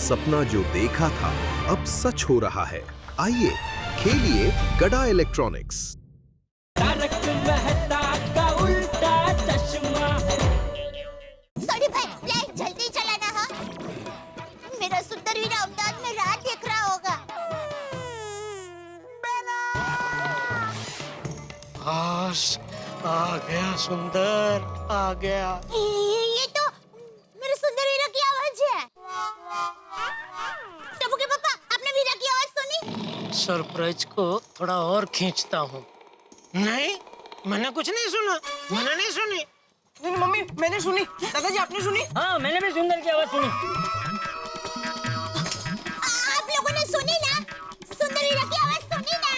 सपना जो देखा था अब सच हो रहा है। आइए खेलिए गड़ा इलेक्ट्रॉनिक्स। तारक मेहता का उल्टा चश्मा। सॉरी भाई, फ्लाइट जल्दी चलाना। हाँ, मेरा सुंदर वीरा अहमदाबाद में रात देख रहा होगा। आ गया सुंदर, आ गया। ये तो मेरे सुंदर वीरा की आवाज है। टप्पू के पापा, आपने वीरा की आवाज सुनी? सरप्राइज को थोड़ा और खींचता हूँ। नहीं, मैंने कुछ नहीं सुना। मैंने नहीं सुनी। नहीं मम्मी, मैंने सुनी। दादाजी आपने सुनी? हाँ, मैंने भी सुंदर की आवाज सुनी। आप लोगों ने सुनी ना? सुंदर वीरा की आवाज सुनी ना?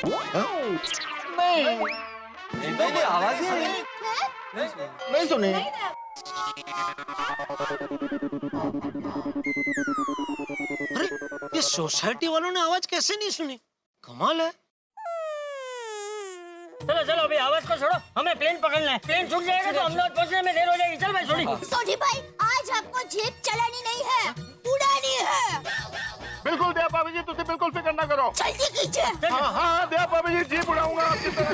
नहीं, आवाज नहीं सुनी। अरे, ये सोसाइटी वालों ने आवाज कैसे नहीं सुनी? कमाल है। चलो चलो, अभी आवाज को छोड़ो, हमें प्लेन पकड़ना है। प्लेन छूट जाएगा तो अहमदाबाद पहुंचने में देर हो जाएगी। चल भाई, छोड़ी। सोनी भाई, आज आपको जीप चलानी नहीं है, उड़ानी है। बिल्कुल दया भाभी जी, तुझे बिल्कुल फिक्र ना करो। जल्दी कीजिए। हाँ हाँ दया भाभी जी, जीप उड़ाऊंगा आपकी तरह।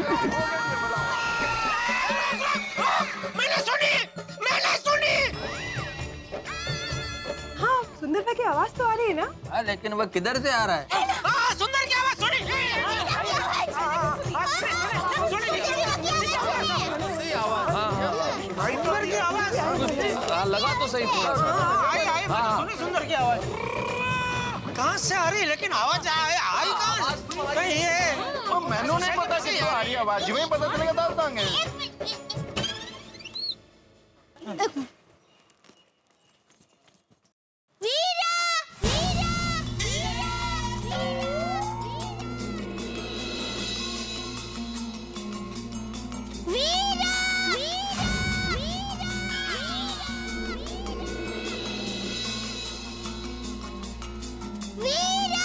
मैंने सुनी, मैंने सुनी। हाँ, सुंदर भाई की आवाज तो आ रही है ना? हाँ, लेकिन वह किधर से आ रहा है? हाँ, सुंदर की आवाज सुनी। सुंदर की आवाज। हाँ, लगा तो सही थोड़ा सा। आई, मैंने सुनी सुंदर की आवाज। कहाँ से आ रही है? लेकिन आवाज आई कहाँ? कहीं है? मैनू नहीं पता किसको आ रही है आवाज, जिवें पता चलेगा दस देंगे। वीरा! वीरा! वीरा! वीरा!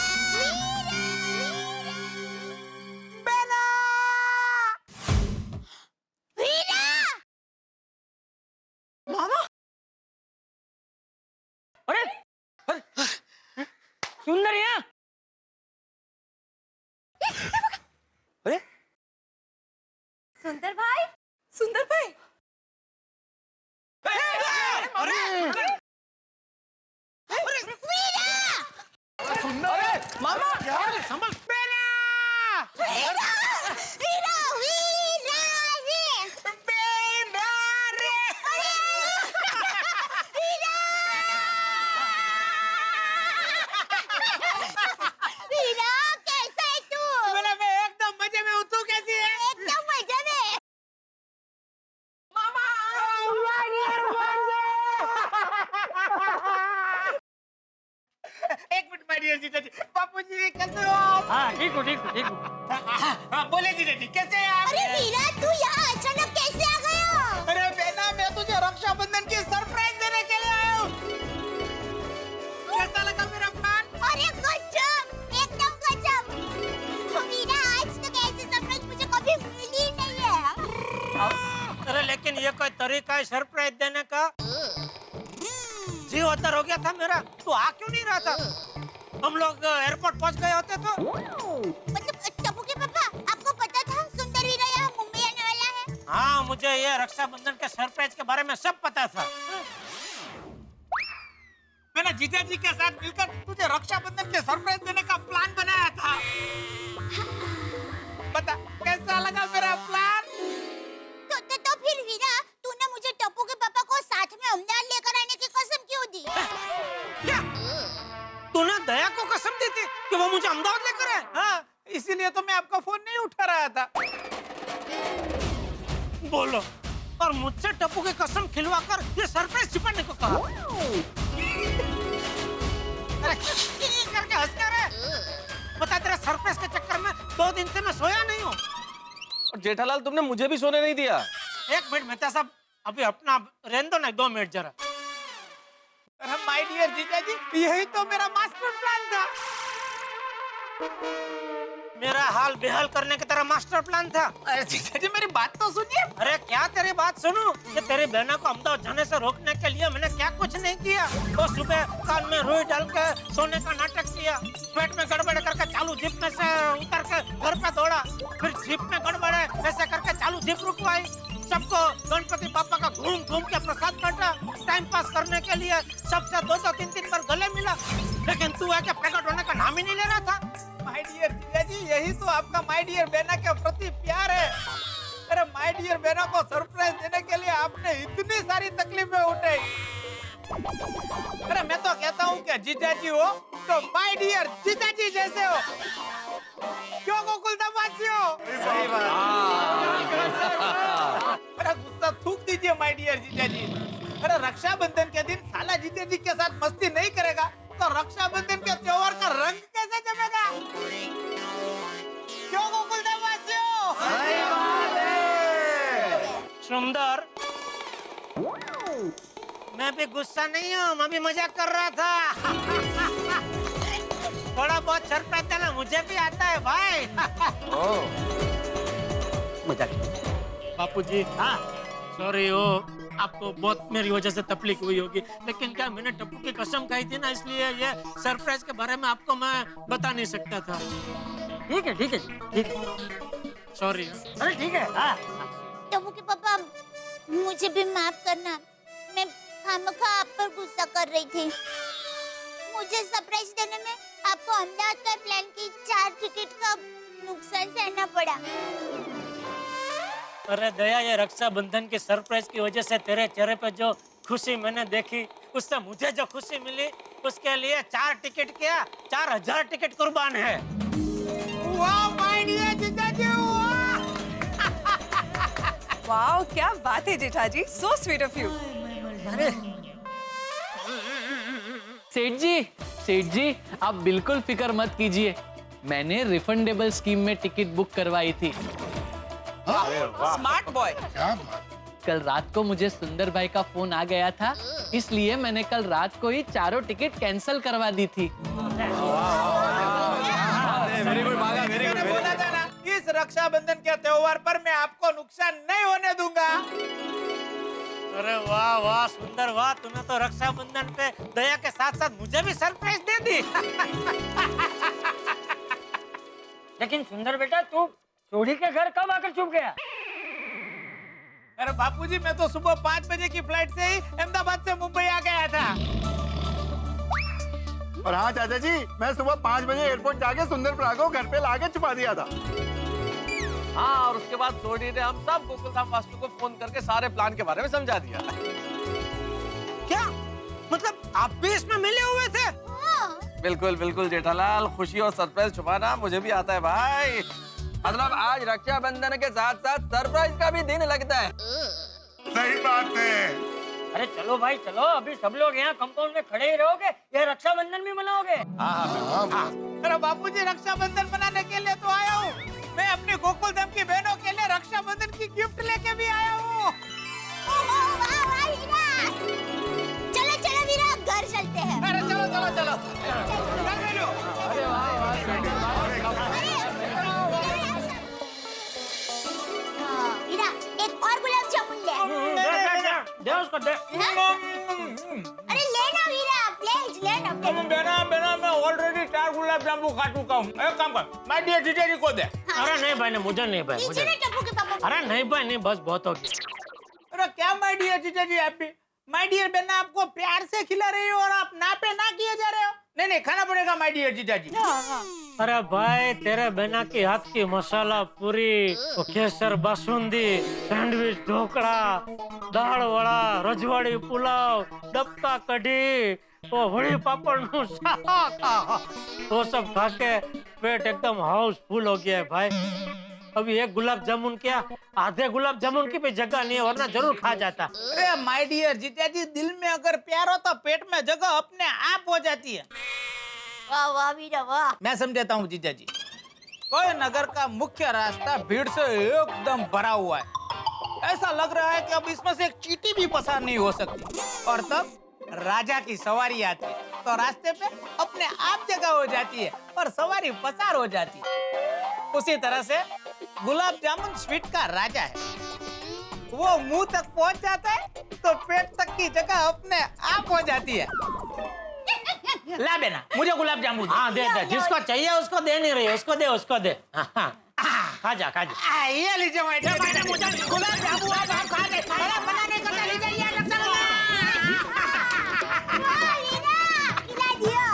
वीरा! अरे सुंदर यहाँ। अरे, सुंदर भाई, सुंदर भाई। मामा, संभल। वीरा! वीरा! वीरा रे! वीरा, कैसा है तू? मैं एकदम मजे में हूँ। तू कैसी है? एकदम मजे में। एक मिनट माय डियर जीजा जी। बापू जी कैसे हो आप? हाँ, ठीक हूँ ठीक हूँ ठीक हूँ। हाँ, बोले जीजा जी कैसे हैं आप? अरे वीरा, तू यहाँ अचानक कैसे आ गया? अरे बेटा, मैं तुझे रक्षाबंधन की सरप्राइज देने के लिए आया हूँ। कैसा लगा मेरा प्लान? अरे गजब, एकदम गजब। वीरा, आज तक ऐसी सरप्राइज मुझे कभी मिली ही नहीं है। अरे लेकिन ये कोई तरीका है सरप्राइज देने का? जी होता हो गया था मेरा। तू आ क्यों नहीं रहा था? हम लोग एयरपोर्ट पहुंच गए होते तो। मतलब टप्पू के पापा, आपको पता था सुंदर वीरा यहाँ मुंबई आने वाला है? हाँ, मुझे ये रक्षाबंधन के सरप्राइज के बारे में सब पता था। मैंने जीजा जी के साथ मिलकर तुझे रक्षाबंधन के सरप्राइज देने का प्लान बनाया था। बता, कैसा लगा मेरा प्लान? तो फिर वीरा, तूने मुझे टप्पू के पापा को साथ में अहमदाबाद लेकर आने की कसम क्यों दी? क्या? तूने दया को कसम दी थी कि वो मुझे अहमदाबाद लेकर आए? हाँ, इसीलिए तो मैं आपका फोन नहीं उठा रहा था। बोलो, और मुझसे टप्पू की कसम खिलवाकर ये सरप्राइज छिपाने को कहा। अरे करके हंस क्या रहा है? बता, तेरे सरप्राइज के चक्कर में 2 दिन से मैं सोया नहीं हूँ। और जेठालाल, तुमने मुझे भी सोने नहीं दिया। एक मिनट मेहता साहब, अभी अपना रहने दो ना, 2 मिनट जरा। अरे माय डियर जीजा जी, यही तो मेरा मास्टर प्लान था। मेरा हाल बेहाल करने की तरह मास्टर प्लान था। अरे जीजा जी मेरी बात तो सुनिए। अरे क्या तेरी बात सुनूं? कि तेरी बहना को अहमदाबाद जाने से रोकने के लिए मैंने क्या कुछ नहीं किया। वो सुबह कान में रुई डाल के सोने का नाटक किया, पेट में गड़बड़ करके चालू जीप में से उतर के घर पे दौड़ा, फिर जीप में गड़बड़ है ऐसे करके चालू जीप रुकवाई, सबको गणपति पापा का घूम घूम के प्रसाद बांटा, टाइम पास करने के लिए सबसे 2-2, 3-3 बार गले मिला, लेकिन तू है क्या प्रकट होने का नाम ही नहीं ले रहा था। माय डियर जीजा जी, यही तो आपका माय डियर बेना के प्रति प्यार है। अरे माय डियर बेना को सरप्राइज देने के लिए आपने इतनी सारी तकलीफें उठाई। अरे मैं तो कहता हूँ कि जीजा जी हो तो माय डियर जीजा जी जैसे हो, क्यों गोकुलधाम वासी हो? सही बात। अरे गुस्सा थूक दीजिए माय डियर जीजा जी। अरे रक्षाबंधन के दिन साला जीजा जी के साथ मस्ती नहीं करेगा तो रक्षाबंधन के त्योहार का रंग कैसे जमेगा? क्यों गोकुलधाम वासी हो? सुंदर, मैं भी गुस्सा नहीं हूँ, मैं भी मजाक कर रहा था। थोड़ा बहुत सरप्राइज देना मुझे भी आता है भाई। मजाक। बापूजी, हाँ सॉरी हो, आपको बहुत मेरी वजह से तकलीफ हुई होगी, लेकिन क्या मैंने टप्पू की कसम खाई थी ना, इसलिए ये सरप्राइज के बारे में आपको मैं बता नहीं सकता था। ठीक है ठीक है ठीक है, सॉरी। अरे ठीक है। हाँ टप्पू के पापा मुझे भी माफ करना, मैं खामखा आप पर गुस्सा कर रही थी। मुझे सरप्राइज देने में आपको अहमदाबाद का प्लान की 4 टिकट का नुकसान सहना पड़ा। अरे दया, ये रक्षाबंधन की सरप्राइज की वजह से तेरे चेहरे पे जो खुशी मैंने देखी, उससे मुझे जो खुशी मिली, उसके लिए 4 टिकट क्या 4000 टिकट कुर्बान है। वाह माय डियर जीजा जी, वाह! वाह क्या बात है जेठा जी, सो स्वीट ऑफ यू। सेठ जी आप बिल्कुल फिक्र मत कीजिए, मैंने रिफंडेबल स्कीम में टिकट बुक करवाई थी। Smart boy. कल रात को मुझे सुंदर भाई का फोन आ गया था, इसलिए मैंने कल रात को ही 4 टिकट कैंसिल करवा दी थी। मैंने बोला था ना, इस रक्षाबंधन के त्योहार पर मैं आपको नुकसान नहीं होने दूंगा। अरे वाह वाह सुंदर, वाह, तूने तो रक्षाबंधन पे दया के साथ साथ मुझे भी सरप्राइज दे दी। लेकिन सुंदर बेटा, तू चोरी के घर कब आकर छुप गया? अरे बापूजी, मैं तो सुबह 5 बजे की फ्लाइट से ही अहमदाबाद से मुंबई आ गया था। और हाँ चाचा जी, मैं सुबह 5 बजे एयरपोर्ट जाके सुंदर प्राग को घर पे लाके छुपा दिया था। हाँ, और उसके बाद सोनी ने हम सब गोकुलधाम वासियों को फोन करके सारे प्लान के बारे में समझा दिया। क्या मतलब आप भी इसमें मिले हुए थे? बिल्कुल बिल्कुल जेठालाल, खुशी और सरप्राइज छुपाना मुझे भी आता है भाई। मतलब आज रक्षाबंधन के साथ साथ सरप्राइज का भी दिन लगता है। सही बात है। अरे चलो भाई चलो, अभी सब लोग यहाँ कंपाउंड में खड़े ही रहोगे, ये रक्षाबंधन भी मनाओगे? अरे बापूजी, रक्षाबंधन मनाने के लिए तो आया हूँ। मैं अपनी गोकुलधाम की बहनों के लिए रक्षाबंधन की गिफ्ट लेके भी आया हूँ। चलो चलो वीरा, घर चलते हैं। अरे चलो चलो चलो। वीरा, एक और गुलाब जामुन ले। दे उसको दे। अरे लेना वीरा, प्लीज लेना। बेना मैं ऑलरेडी 4 गुलाब जामुन खा चुका हूँ। एक काम कर, माय डियर जीजा जी को दे। अरे नहीं भाई, नहीं मुझे नहीं भाई, मुझे नीचे ना टप्पू के पापा। अरे नहीं भाई नहीं, बस बहुत हो गया। अरे क्या माय डियर जीजा जी, आप भी माय डियर बेना आपको प्यार से खिला रही हो और आप ना पे ना किए जा रहे हो। नहीं नहीं, खाना पड़ेगा माय डियर जीजा जी। अरे भाई, तेरे बहना की हाथ की मसाला पूरी, केसर बासुंदी, सैंडविच, ढोकड़ा, दाल वड़ा, रजवाड़ी पुलाव, डबका कढ़ी, वो वड़ी पापड़ नु शाक, वो सब खा के पेट एकदम हाउसफुल हो गया है भाई। अभी एक गुलाब जामुन क्या, आधे गुलाब जामुन की भी जगह नहीं है, वरना जरूर खा जाता। अरे माय डियर जीजा जी, दिल में अगर प्यार हो तो पेट में जगह अपने आप हो जाती है। वाह वाह वीरा वाह। मैं समझाता हूँ जीजा जी। कोई नगर का मुख्य रास्ता भीड़ से एकदम भरा हुआ है। ऐसा लग रहा है कि अब इसमें से एक चींटी भी पसार नहीं हो सकती। और तब राजा की सवारी आती है। तो रास्ते पे अपने आप जगह हो जाती है और सवारी पसार हो जाती है। उसी तरह से गुलाब जामुन स्वीट का राजा है। वो मुंह तक पहुंच जाता है तो पेट तक की जगह अपने आप हो जाती है। ला बेना, मुझे गुलाब जामुन। हाँ दे दे, जिसको चाहिए उसको दे नहीं रही, उसको दे। हाँ, खा जा। ये लीजिए मैडम, मुझे गुलाब जामुन आप खा ले। अरे मना नहीं करना, लीजिए ये रक्षा खिला दिया।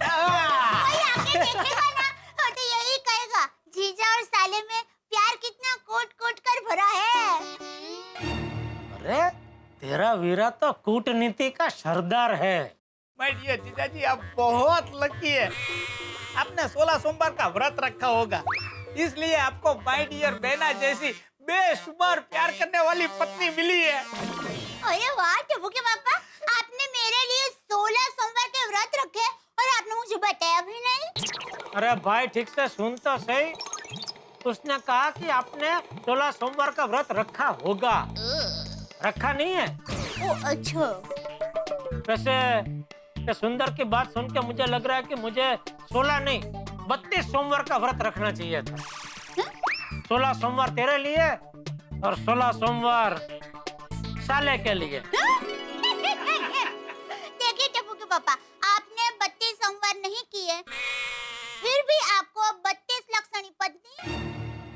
कोई आके देखेगा ना तो यही कहेगा जीजा और साले में प्यार कितना कोट कर भरा है। अरे तेरा वीरा तो कूटनीति का सरदार है। माय डियर जीजा जी, आप बहुत लकी है। आपने 16 सोमवार का व्रत रखा होगा, इसलिए आपको माय डियर बहना जैसी बेशुमार प्यार करने वाली पत्नी मिली है। अरे वाह टप्पू के पापा, आपने मेरे लिए 16 सोमवार के व्रत रखे और आपने मुझे बताया भी नहीं। अरे भाई ठीक से सुन तो सही। उसने कहा कि आपने 16 सोमवार का व्रत रखा होगा, रखा नहीं है। ओ अच्छा। वैसे ये सुंदर की बात सुन के मुझे लग रहा है कि मुझे 16 नहीं 32 सोमवार का व्रत रखना चाहिए था। 16 सोमवार तेरे लिए और 16 सोमवार साले के लिए। देखिए टप्पू के पापा, आपने 32 सोमवार नहीं किए, फिर भी आपको 32 लक्षणी पत्नी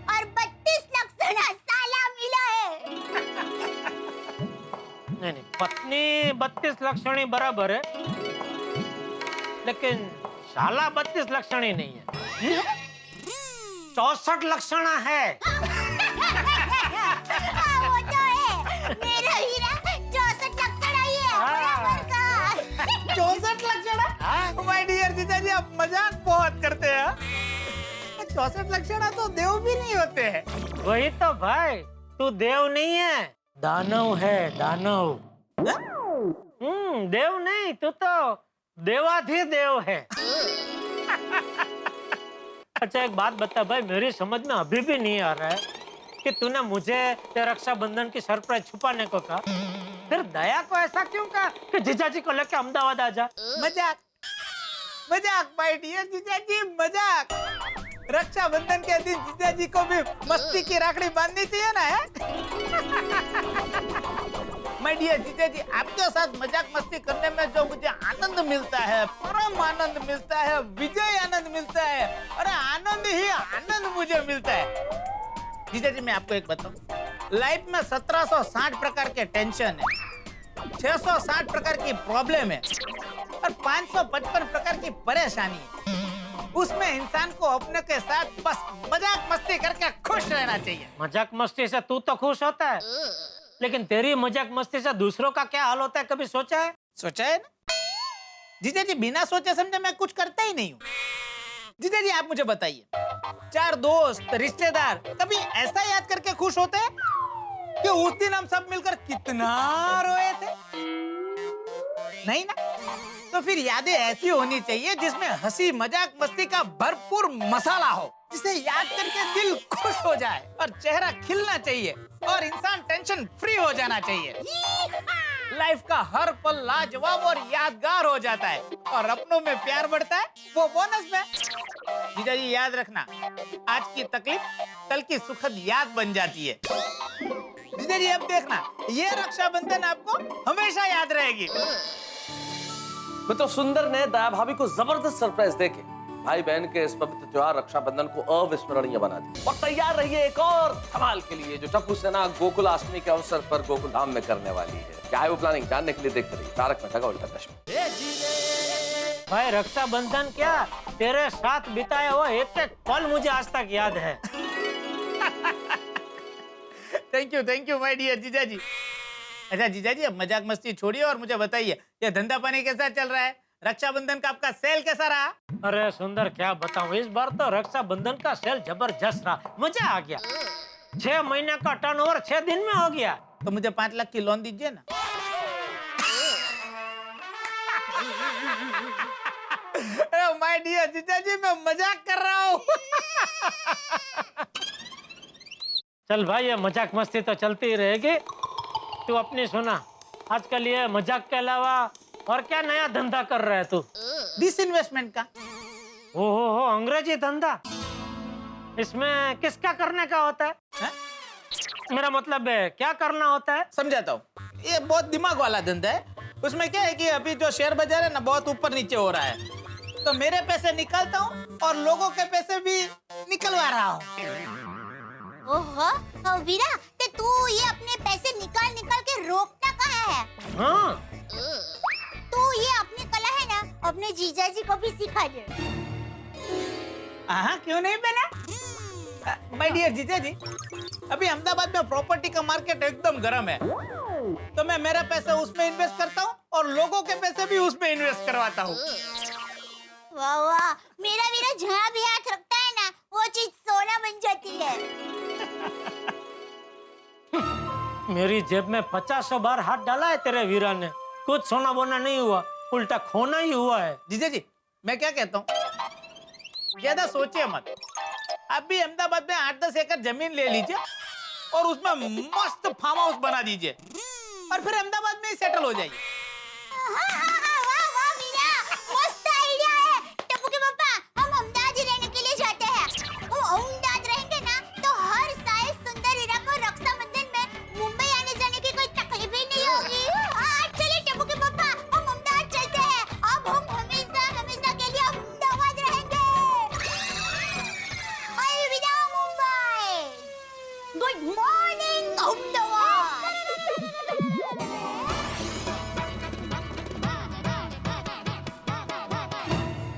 और 32 लक्षणा साला मिला है। नहीं, पत्नी 32 लक्षणी बराबर है, लेकिन साला 32 लक्षणी नहीं है। 64 लक्षणा है। वो तो है, मेरा हीरा 64 लक्षणा ही है, बराबर का। 64 लक्षणा? माय डियर जीजा जी, आप मजाक बहुत करते हैं। 64 लक्षणा तो देव भी नहीं होते हैं। वही तो भाई, तू देव नहीं है, दानव है, दानव। देव नहीं, तू तो देवाधिदेव है। अच्छा एक बात बता भाई, मेरी समझ में अभी भी नहीं आ रहा है कि तूने मुझे रक्षाबंधन की सरप्राइज छुपाने को कहा, फिर दया को ऐसा क्यों कहा कि जीजाजी को लेके अहमदाबाद आ जा। मजाक मजाक माय डियर जीजा जी, मजाक। रक्षाबंधन के दिन जीजा जी को भी मस्ती की राखड़ी बांधनी चाहिए ना, है? माय डियर जीजा जी, आपके साथ मजाक मस्ती करने में जो मुझे आनंद मिलता है, परम आनंद मिलता है, विजय आनंद मिलता है, अरे आनंद ही आनंद मुझे मिलता है। जीजा जी मैं आपको एक बताऊं, लाइफ में 1760 प्रकार के टेंशन है, 660 प्रकार की प्रॉब्लम है और 555 प्रकार की परेशानी है। उसमें इंसान को अपने के साथ बस मजाक मस्ती करके खुश रहना चाहिए। मजाक मस्ती से तू तो खुश होता है, लेकिन तेरी मजाक मस्ती से दूसरों का क्या हाल होता है, कभी सोचा है? सोचा है ना जीजा जी, बिना सोचे समझे मैं कुछ करता ही नहीं हूँ। जीजा जी आप मुझे बताइए, 4 दोस्त रिश्तेदार कभी ऐसा याद करके खुश होते हैं कि उस दिन हम सब मिलकर कितना रोए थे? नहीं ना? तो फिर यादें ऐसी होनी चाहिए जिसमें हंसी मजाक मस्ती का भरपूर मसाला हो, जिसे याद करके दिल खुश हो जाए और चेहरा खिलना चाहिए और इंसान टेंशन फ्री हो जाना चाहिए। लाइफ का हर पल लाजवाब और यादगार हो जाता है और अपनों में प्यार बढ़ता है, वो बोनस में। जीजा जी याद रखना, आज की तकलीफ कल की सुखद याद बन जाती है। जीजा जी अब देखना, ये रक्षाबंधन आपको हमेशा याद रहेगी। मित्रों, सुंदर ने दया भाभी को जबरदस्त सरप्राइज देके भाई बहन के इस पवित्र त्योहार रक्षाबंधन को अविस्मरणीय बना दिया। और तैयार रहिए एक और धमाल के लिए जो टप्पू सेना गोकुलाष्टमी के अवसर पर गोकुल धाम में करने वाली है। क्या है वो प्लानिंग, जानने के लिए देखते रहिए तारक मेहता का उल्टा चश्मा। भाई रक्षाबंधन क्या, तेरे साथ बिताया हुआ एक एक पल मुझे आज तक याद है। थैंक यू माय डियर जीजा जी। अच्छा जीजा जी अब मजाक मस्ती छोड़िए और मुझे बताइए, ये धंधा पानी कैसा चल रहा है? रक्षाबंधन का आपका सेल कैसा रहा? अरे सुंदर क्या बताऊं, इस बार तो रक्षाबंधन का सेल जबरदस्त रहा, मजा आ गया। 6 महीने का टर्नओवर 6 दिन में हो गया। तो मुझे 5 लाख की लोन दीजिए ना। माय डियर जीजा जी मैं मजाक कर रहा हूँ। चल भाई ये मजाक मस्ती तो चलती ही रहेगी, तू अपनी सुना। आजकल ये मजाक के अलावा और क्या नया धंधा कर रहा है तू? डिसइन्वेस्टमेंट का। हो अंग्रेजी धंधा। इसमें किसका करने का होता है? मेरा मतलब है क्या करना होता है? समझाता हूँ। ये बहुत दिमाग वाला धंधा है। उसमें क्या है कि अभी जो शेयर बाजार है ना बहुत ऊपर नीचे हो रहा है, तो मेरे पैसे निकालता हूँ और लोगों के पैसे भी निकलवा रहा हूँ। ओहो वीरा, ते तू ये अपने पैसे निकाल निकाल के रोकता कहाँ है? हाँ, तू ये अपनी कला है ना अपने जीजा जी को भी सिखा दे। हाँ, क्यों नहीं बेला? माय डियर जीजा जी, अभी अहमदाबाद में प्रॉपर्टी का मार्केट एकदम गर्म है, तो मैं मेरा पैसा उसमें इन्वेस्ट करता हूँ और लोगों के पैसे भी उसमें इन्वेस्ट करवाता हूँ। वाह वाह, मेरा वीरा जहाँ भी हाथ रखता है ना वो चीज सोना बन जाती है। मेरी जेब में 50 बार हाथ डाला है तेरे वीरा ने, कुछ सोना बोना नहीं हुआ, उल्टा खोना ही हुआ है। जीजा जी, मैं क्या कहता हूँ, ज्यादा सोचिए मत। आप भी अहमदाबाद में 8-10 एकड़ जमीन ले लीजिए और उसमें मस्त फार्म हाउस बना दीजिए और फिर अहमदाबाद में ही सेटल हो जाइए। वाह वाह वीरा, मस्त आइडिया है। टप्पू के पापा, हम अहमदाबाद ही रहने के लिए जाते हैं। हम अहमदाबाद रहेंगे ना तो हर साल सुंदर हीरा को रक्षाबंधन में मुंबई आने जाने की कोई तकलीफ ही नहीं होगी। चलिए टप्पू के पापा, हम अहमदाबाद चलते हैं। अब हम हमेशा हमेशा के लिए अहमदाबाद रहेंगे। अलविदा मुंबई, गुड मॉर्निंग अहमदाबाद।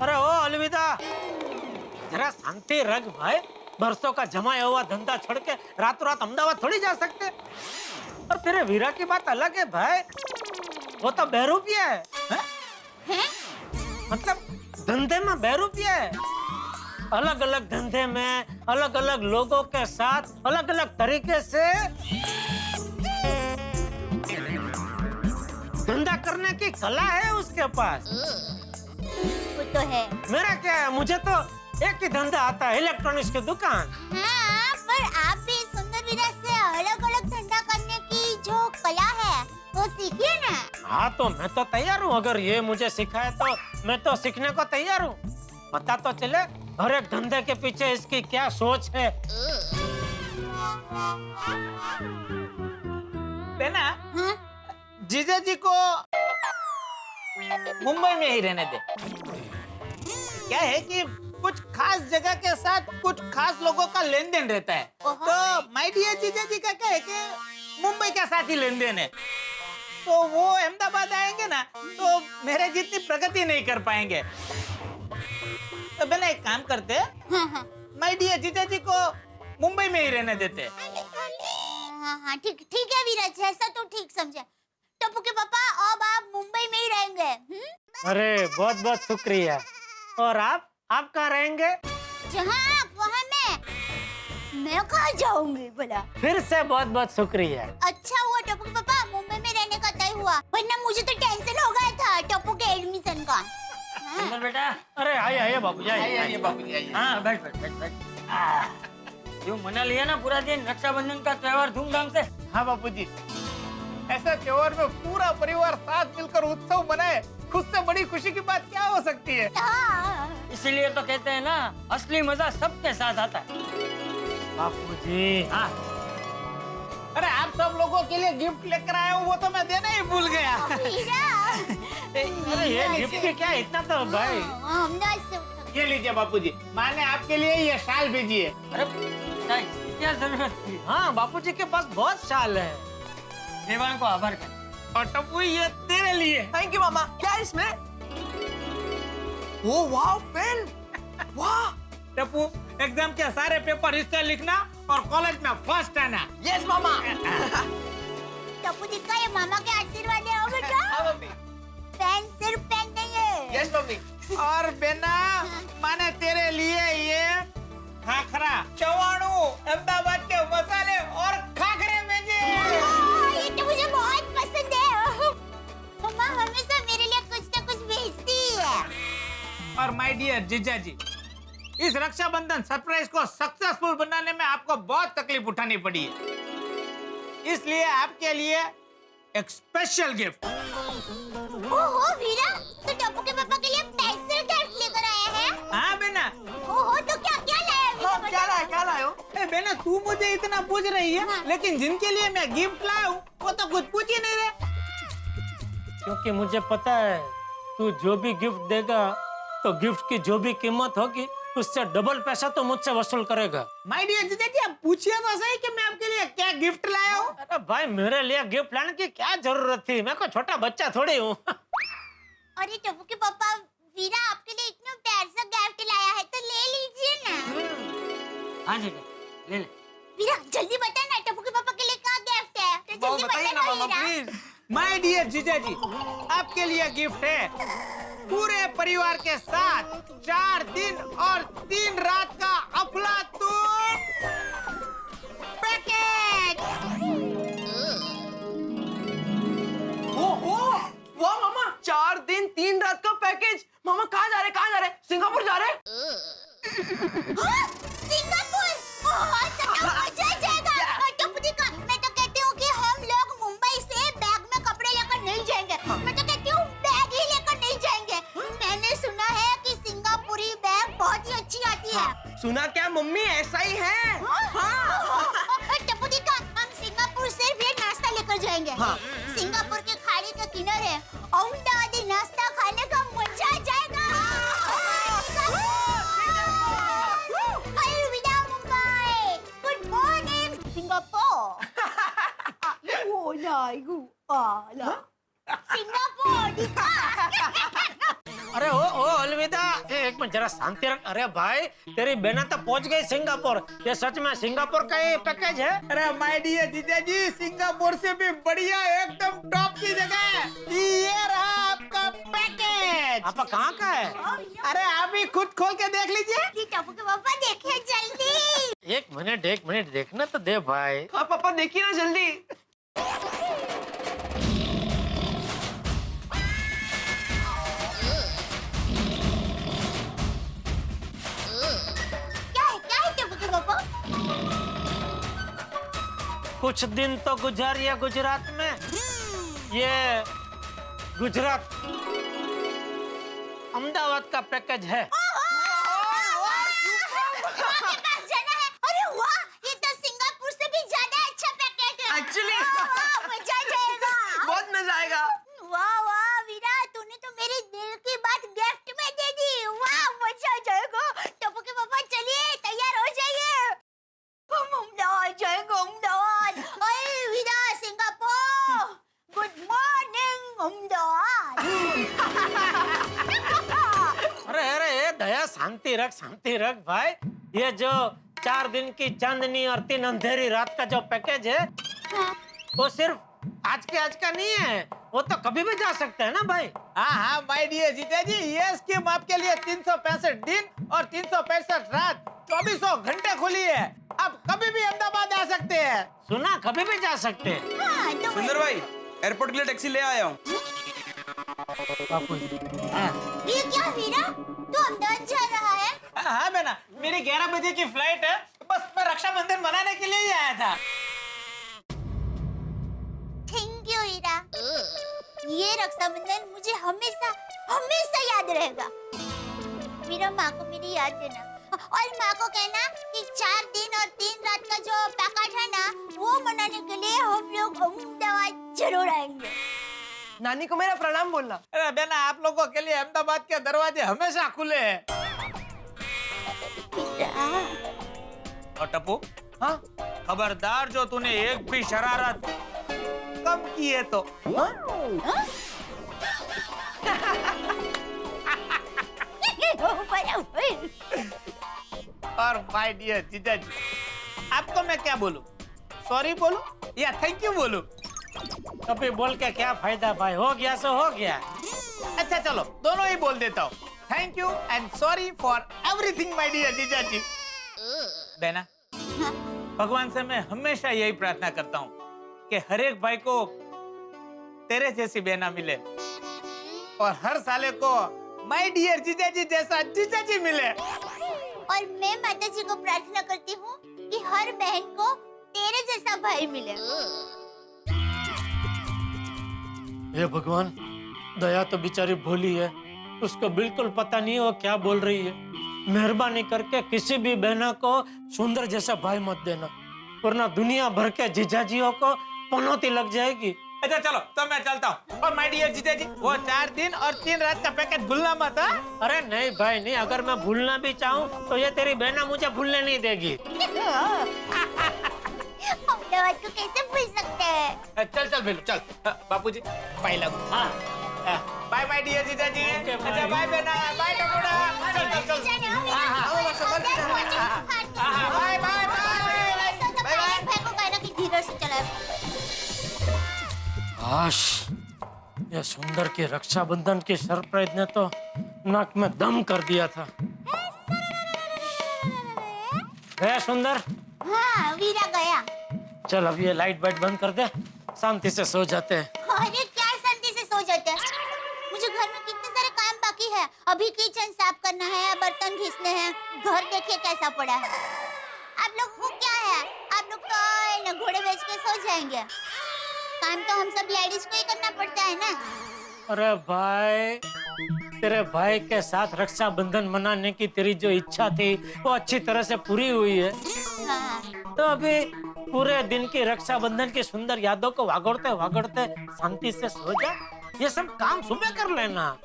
अरे ओ अलविदा, जरा शांति रख भाई। बरसों का जमाया हुआ धंधा छोड़ के रातों रात अहमदाबाद थोड़ी जा सकते। और तेरे वीरा की बात अलग है भाई, वो तो बहरूपिया है, हैं? मतलब धंधे में बहरूपिया है। अलग अलग धंधे में अलग अलग लोगों के साथ अलग अलग तरीके से धंधा करने की कला है उसके पास। वो तो है। मेरा क्या है, मुझे तो एक ही धंधा आता है, इलेक्ट्रॉनिक्स की दुकान। हाँ, पर आप भी सुंदर वीरा से अलग अलग धंधा करने की जो कला है वो सीखिए ना। हाँ तो मैं तो तैयार हूँ, अगर ये मुझे सिखाए तो मैं तो सीखने को तैयार हूँ। पता तो चले हर एक धंधे के पीछे इसकी क्या सोच है। बेना, हाँ? जीजा जी को मुंबई में ही रहने दे। क्या है कि कुछ खास जगह के साथ कुछ खास लोगों का लेन देन रहता है, तो माय डियर जीजा जी का क्या है कि मुंबई के साथ ही लेन देन है, तो वो अहमदाबाद आएंगे ना तो मेरे जितनी प्रगति नहीं कर पाएंगे। तो बेना एक काम करते हैं, हाँ, माय डियर जीजा जी को मुंबई में ही रहने देते। हाँ, ठीक है वीरा, जैसा तू ठीक समझे। टप्पू के पापा, अब आप मुंबई में ही रहेंगे। अरे बहुत बहुत शुक्रिया। और आप कहाँ रहेंगे? जहाँ आप वहाँ मैं कहाँ जाऊंगी भला? फिर से बहुत बहुत शुक्रिया। अच्छा हुआ टप्पू के पापा मुंबई में रहने का तय हुआ, वरना मुझे तो टेंशन हो गया था टप्पू के एडमिशन का। सुंदर बेटा, अरे आइए बाबूजी, आइए बाबूजी, आइए। हाँ बैठ। यूँ मना लिया ना पूरा दिन रक्षाबंधन का त्योहार धूमधाम से। हाँ बापूजी, ऐसा त्योहार में पूरा परिवार साथ मिलकर उत्सव मनाए, खुद से बड़ी खुशी की बात क्या हो सकती है। इसीलिए तो कहते हैं ना, असली मजा सबके साथ आता है। बापूजी, हाँ अरे आप सब लोगों के लिए गिफ्ट लेकर आया हूँ, वो तो मैं देना ही भूल गया। अरे ये गिफ्ट की क्या इतना तो भाई। ये लीजिए बापूजी, माँ ने आपके लिए ये शाल भेजी है। अरे क्या जरूरत थी? हाँ बापूजी के पास बहुत शाल है। देवान को आभार कर। और टप्पू ये तेरे लिए। थैंक यू मामा। क्या है इसमें? ओ वाह, पेन। वाह। टप्पू, एग्जाम के सारे पेपर इससे लिखना और कॉलेज में फर्स्ट आना। यस मामा। टप्पू जी का ये मामा के आशीर्वाद है बेटा। हाँ मम्मी। पेन सिर्फ पेन नहीं है। Yes mummy. और बेना, माने तेरे लिए ये खाखरा, चवाणू, अहमदाबाद के मसाले और खाखरे भेजे। ये तो मुझे बहुत पसंद है। मम्मा हमेशा मेरे लिए कुछ न कुछ भेजती है। और माय डियर जीजा जी, इस रक्षाबंधन सरप्राइज को सक्सेसफुल बनाने में आपको बहुत तकलीफ उठानी पड़ी है, इसलिए आपके लिए एक स्पेशल गिफ्ट। ओहो वीरा, तो टप्पू के पापा के लिए पेंसिल गिफ्ट लेकर आया है। हाँ बेना। ओहो, तो क्या क्या लाया वीरा? हाँ, क्या लायो? ए बेना, तू मुझे इतना पूछ रही है, हाँ। लेकिन जिनके लिए मैं गिफ्ट लाया हूँ वो तो कुछ पूछ ही नहीं रहे। क्योंकि मुझे पता है तू जो भी गिफ्ट देगा तो गिफ्ट की जो भी कीमत होगी उससे डबल पैसा तो मुझसे वसूल करेगा। माय डियर जीजा जी, आप पूछिए तो सही कि मैं आपके लिए क्या गिफ्ट लाया हूँ। अरे भाई, मेरे लिए गिफ्ट लाने की क्या जरूरत थी? मैं कोई छोटा बच्चा थोड़ी हूँ। अरे टप्पू के पापा, वीरा आपके लिए इतना प्यार सा गिफ्ट लाया है, तो ले लीजिए ना। हाँ जी, ले ले। वीरा जल्दी बता ना, टप्पू के पापा के लिए क्या गिफ्ट है? तो जल्दी बताइए बता ना ना मामा वीरा। प्लीज। माय डियर जीजा जी, आपके लिए गिफ्ट है पूरे परिवार के साथ 4 दिन और 3 रात का अफलातून पैकेज। ओहो, वाह मामा, 4 दिन 3 रात का पैकेज। मामा कहाँ जा रहे? सिंगापुर जा रहे? हाँ, सिंगापुर। ओह, तो मजा आ जाएगा। टप्पू जी का, मैं तो कहती हूँ कि हम लोग मुंबई से बैग में कपड़े लेकर नहीं जाएंगे। मैं तो कहती हूँ बैग ही लेकर नहीं जाएंगे। मैंने सुना है कि सिंगापुरी बैग बहुत ही अच्छी आती है। सुना क्या मम्मी, ऐसा ही है। टप्पू जी का, हम सिंगापुर से भी नाश्ता लेकर जाएंगे। सिंगापुर के खाड़ी के किनारे अहमदाबादी नाश्ता खाने का मजा आ जाएगा। अलविदा Mumbai, good morning Singapore. Singapore. अरे ओ अलविदा, एक मिनट जरा शांति रख। अरे भाई, तेरी बहना तो पहुंच गई सिंगापुर। ये सच में सिंगापुर का ये पैकेज है? अरे माय डियर जीजा जी, सिंगापुर से भी बढ़िया एकदम टॉप की जगह है। ये रहा आपका पैकेज। आपका कहाँ का है? अरे आप ही खुद खोल के देख लीजिए। टप्पू के पापा देखिए जल्दी। एक मिनट देखना तो दे भाई। हाँ पापा, देखिए ना जल्दी। क्या है टप्पू के पापा? कुछ दिन तो गुजारिया गुजरात में। ये गुजरात अहमदाबाद का पैकेज है। आपके पास जाना है? अरे वाह, ये तो सिंगापुर से भी ज्यादा अच्छा पैकेज है। Actually, मजा आ जाएगा। बहुत मजा आएगा। वाह वाह वीरा, तूने तो मेरे दिल की बात गिफ्ट में दे दी। वाह, मजा आ जाएगा। टप्पू के पापा चलिए, तैयार हो जाइए। हम अहमदाबाद जाएंगे, अहमदाबाद। अरे वीरा, सिंगापुर। Good morning Ahmedabad. अरे दया, शांति रख भाई। ये जो 4 दिन की चांदनी और 3 अंधेरी रात का जो पैकेज है, वो सिर्फ आज का नहीं है। वो तो कभी भी जा सकते हैं ना भाई। हाँ माय डियर जीजा जी, ये स्कीम आपके लिए 365 दिन और 365 रात 24 घंटे खुली है। आप कभी भी अहमदाबाद आ सकते हैं। सुना, कभी भी जा सकते हैं। हाँ, तो सुंदर भाई, एयरपोर्ट के लिए टैक्सी ले आया हूँ। ये क्या वीरा, तू अहमदाबाद जा रहा है? हाँ बेना, मेरी 11 बजे की फ्लाइट है। बस मैं रक्षाबंधन मनाने के लिए ही आया था। थैंक यू वीरा। ये रक्षाबंधन मुझे हमेशा हमेशा याद रहेगा। मेरा माँ को मेरी याद देना, और माँ को कहना कि 4 दिन और 3 रात का जो पैकेज है ना, वो मनाने के लिए हम लोग अहमदाबाद जरूर आएंगे। नानी को मेरा प्रणाम बोलना। अरे बेना, आप लोगों के लिए अहमदाबाद के दरवाजे हमेशा खुले हैं। और टप्पू, हाँ, खबरदार जो तूने एक भी शरारत कम की है तो। और माय डियर जीजा जी, आपको मैं क्या बोलूं? सॉरी बोलूं या थैंक यू बोलूं? कभी बोल के क्या फायदा भाई, हो गया सो हो गया। अच्छा चलो, दोनों ही बोल देता हूँ। Thank you and sorry for everything my dear जीजा जी। बेना, भगवान से मैं हमेशा यही प्रार्थना करता हूँ कि हर एक भाई को तेरे जैसी बहना मिले और हर साले को माय डियर जीजा जी जैसा जीजा जी मिले। और मैं माता जी को प्रार्थना करती हूँ कि हर बहन को तेरे जैसा भाई मिले। हे भगवान, दया तो बेचारी भोली है, उसको बिल्कुल पता नहीं है वो क्या बोल रही है। मेहरबानी करके किसी भी बहना को सुंदर जैसा भाई मत देना, वरना दुनिया भर के जीजाजियों को पनौती लग जाएगी। अच्छा चलो तो मैं चलता हूँ। और माय डियर जीजा जी, वो 4 दिन और 3 रात का पैकेज भूलना मत। हाँ? अरे नहीं भाई नहीं, अगर मैं भूलना भी चाहूँ तो ये तेरी बहना मुझे भूलने नहीं देगी। अहमदाबाद को कैसे भूल सकते हैं? चल चल बिल्लू चल। बापूजी बाय लगू। हाँ बाय बाय डियर जीजा जी। अच्छा बाय बेना, बाय टकोड़ा। चल चल चल। Bye bye bye. भाई को कहना कि धीरे से चलाए। आश, ये सुंदर के रक्षाबंधन की सरप्राइज ने तो नाक में दम कर दिया था। गया सुंदर? हाँ, वीरा गया। चल अब ये लाइट वाइट बंद कर दे, शांति से सो जाते हैं। अरे क्या शांति से सो जाते हैं? मुझे घर में कितने सारे काम बाकी है। अभी किचन साफ करना है, बर्तन घिसने हैं, घर देखिए कैसा पड़ा है। आप लोग को क्या है? आप लोग तो न घोड़े बेच के सो जाएंगे। काम तो हम सब लेडीज को ही करना पड़ता है ना। अरे भाई, तेरे भाई के साथ रक्षाबंधन मनाने की तेरी जो इच्छा थी वो अच्छी तरह से पूरी हुई है। हाँ। तो अभी पूरे दिन की रक्षाबंधन की सुंदर यादों को वागड़ते वागड़ते शांति से सो जा। ये सब काम सुबह कर लेना।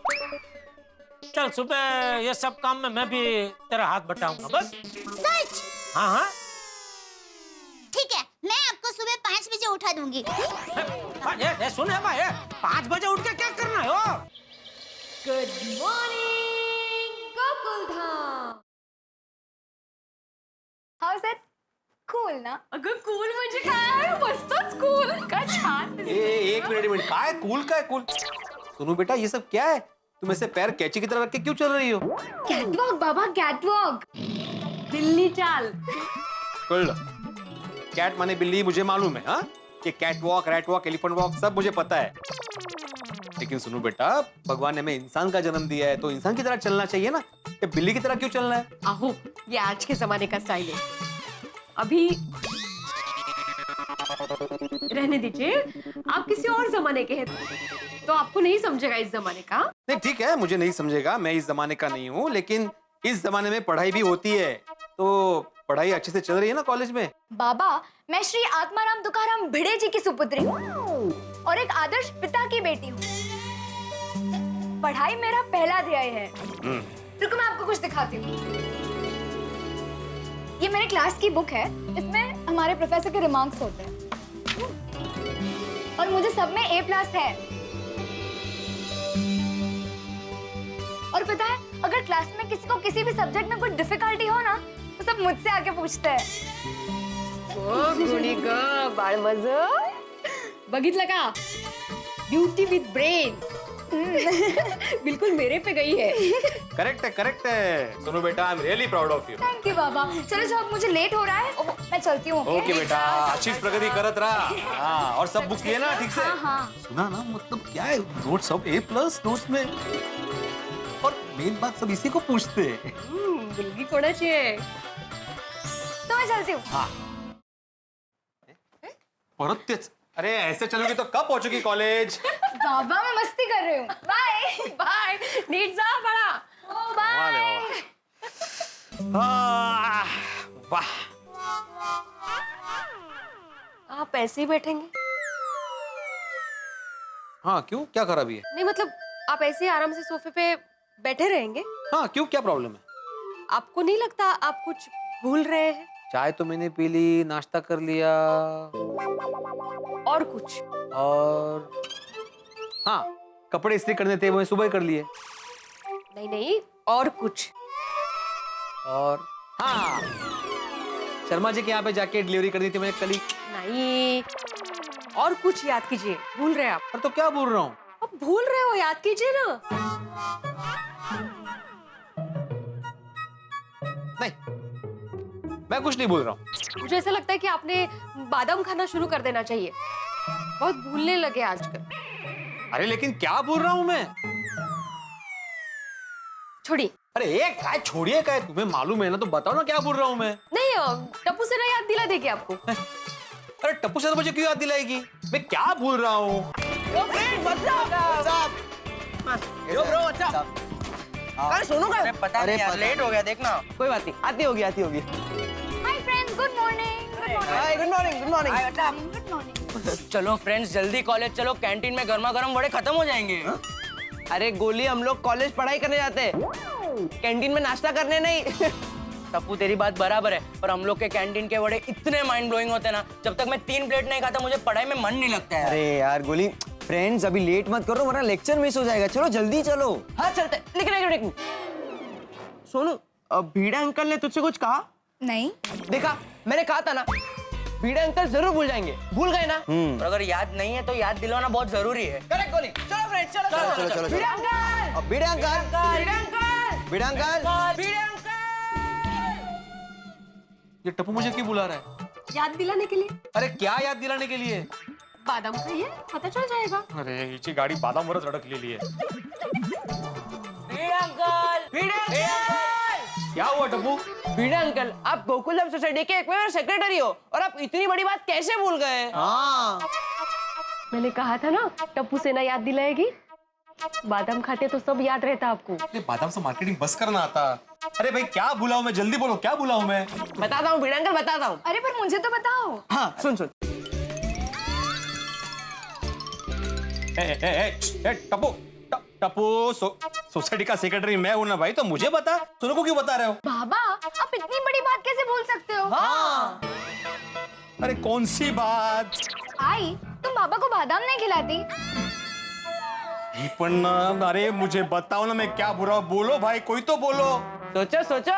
चल सुबह ये सब काम में मैं भी तेरा हाथ बटाऊंगा बस। सच? हाँ हाँ ठीक है, मैं आपको सुबह 5 बजे उठा दूंगी। ये सुन भाई, 5 बजे उठ के क्या करना है? Oh good morning Gokuldham. How's it? Cool ना? अगं कूल म्हणजे काय? मस्तच कूल. काय छान. एक मिनट काय कूल काय कूल? सुनो बेटा, ये सब क्या है? तुम ऐसे पैर कैची की तरह रख के क्यों चल रही हो? कैटवॉक बाबा, कैटवॉक. दिल्ली चाल. कैट माने बिल्ली, मुझे मालूम है। हाँ, ये cat walk, rat walk, elephant walk सब मुझे पता है। लेकिन सुनो बेटा, भगवान ने हमें इंसान का जन्म दिया है तो इंसान की तरह चलना चाहिए ना। ये बिल्ली की तरह क्यों चलना है? आहो, ये आज के जमाने का स्टाइल है। अभी रहने दीजिए, आप किसी और जमाने के हैं तो आपको नहीं समझेगा इस जमाने का। नहीं ठीक है, मुझे नहीं समझेगा, मैं इस जमाने का नहीं हूँ, लेकिन इस जमाने में पढ़ाई भी होती है। तो पढ़ाई अच्छे से चल रही है ना कॉलेज में? बाबा, मैं श्री आत्माराम तुकाराम भिड़े जी की सुपुत्री हूँ और एक आदर्श पिता की बेटी हूँ। पढ़ाई मेरा पहला ध्येय है। रुको मैं आपको कुछ दिखाती हूँ। ये मेरे क्लास की बुक है, इसमें हमारे प्रोफेसर के रिमार्क्स होते हैं और मुझे सब में A+ है। और पता है, अगर क्लास में किसी को किसी भी सब्जेक्ट में कुछ डिफिकल्टी हो ना तो सब मुझसे आके पूछते हैं। ओ गुणी ग बाळमज, बघितलं का? Beauty with brain. बिल्कुल मेरे पे गई है. करेक्ट है। सुनो बेटा, I am really proud of you. Thank you बाबा। चलो जो अब मुझे लेट हो रहा है, मैं चलती हूँ। ओके बेटा, अच्छी प्रगति करत रहा। हाँ, और सब बुक्स लिए ना ठीक से? हाँ। सुना ना, मतलब क्या है, नोट सब A+ नोट्स में। और मेन बात सब इसी को पूछते हैं। मुलगी कोणाची आहे? तो मैं चलती हूँ। हाँ। परत तेच। अरे ऐसे चलोगी तो कब पहुंचोगी कॉलेज? बाबा मैं मस्ती कर रही हूँ। बाय बाय, नीट जा बड़ा। बाय। वाह, आप ऐसे ही बैठेंगे? हाँ क्यों, क्या खराबी है? नहीं मतलब आप ऐसे ही आराम से सोफे पे बैठे रहेंगे? हाँ क्यों, क्या प्रॉब्लम है? आपको नहीं लगता आप कुछ भूल रहे हैं? चाय तो मैंने पी ली, नाश्ता कर लिया, और कुछ? और हाँ, कपड़े इस्त्री करने थे वो सुबह कर लिए। नहीं नहीं, और कुछ? और हाँ, शर्मा जी के यहाँ पे जाके डिलीवरी करनी थी मैंने कल ही। नहीं, और कुछ याद कीजिए। भूल रहे आप? पर तो क्या बोल रहा हूँ? आप भूल रहे हो, याद कीजिए ना। नहीं, मैं कुछ नहीं बोल रहा हूँ। मुझे ऐसा लगता है कि आपने बादाम खाना शुरू कर देना चाहिए। बहुत भूलने लगे आजकल। अरे लेकिन क्या बोल रहा हूँ मैं? छोड़िए। अरे एक काय छोड़िए, काय तुम्हें मालूम है ना, तो बताओ ना क्या बोल रहा हूँ मैं। नहीं, टप्पू से ना याद दिला देगी आपको। अरे टप्पू से तो मुझे क्यों याद दिलाएगी? मैं क्या बोल रहा हूँ? यो ब्रो अच्छा अरे सोनू का पता नहीं यार लेट हो गया देखना कोई बात नहीं आती होगी hi friends good morning hi good morning good morning चलो फ्रेंड्स जल्दी कॉलेज चलो कैंटीन में गर्मा गर्म वड़े खत्म हो जाएंगे अरे गोली हम लोग कॉलेज पढ़ाई करने जाते हैं कैंटीन में नाश्ता करने नहीं टप्पू तेरी बात बराबर है पर हम लोग के कैंटीन के वड़े इतने माइंड ब्लोइंग होते हैं ना जब तक मैं 3 प्लेट नहीं खाता मुझे पढ़ाई में मन नहीं लगता है अरे यार गोली फ्रेंड्स अभी लेट मत करो वरना लेक्चर मिस हो जाएगा चलो जल्दी चलो हाँ चलते लेकिन सोनू भीड़े अंकल ने तुझसे कुछ कहा नहीं देखा मैंने कहा था ना भीड़े अंकल जरूर भूल जाएंगे भूल गए ना और अगर याद नहीं है तो याद दिलाना बहुत जरूरी है करेक्ट गोली चलो फ्रेंड्स चलो भीड़े अंकल अब भिड़े अंकल भीड़े अंकल भिड़े अंकल भीड़े अंकल ये टप्पू मुझे क्यों बुला रहा है? याद दिलाने के लिए अरे क्या याद दिलाने के लिए? बादाम खाइए पता चल जाएगा अरे हिची गाड़ी बादाम वरच अडकलेली आहे. भीड़े अंकल क्या हुआ टप्पू? भीड़े अंकल आप गोकुलधाम सोसाइटी के एकमात्र सेक्रेटरी हो और आप इतनी बड़ी बात कैसे भूल गए? हाँ मैंने कहा था ना टप्पू सेना याद दिलाएगी बादाम खाते तो सब याद रहता आपको अरे बादाम से मार्केटिंग बस करना आता. अरे भाई क्या बुलाऊं मैं जल्दी बोलो क्या बुलाऊं मैं? बताता हूँ भीड़े अंकल बताता हूँ. अरे पर मुझे तो बताओ हाँ सुन टप्पू टप्पू सोसाइटी का सेक्रेटरी मैं हूं ना भाई तो मुझे बता सुनो को क्यों बता रहे हो? बाबा आप इतनी बड़ी बात कैसे भूल सकते हो? हाँ अरे कौन सी बात? आई तुम बाबा को बादाम नहीं खिलाती पण अरे मुझे बताओ ना मैं क्या बुरा बोलो भाई कोई तो बोलो. सोचो सोचो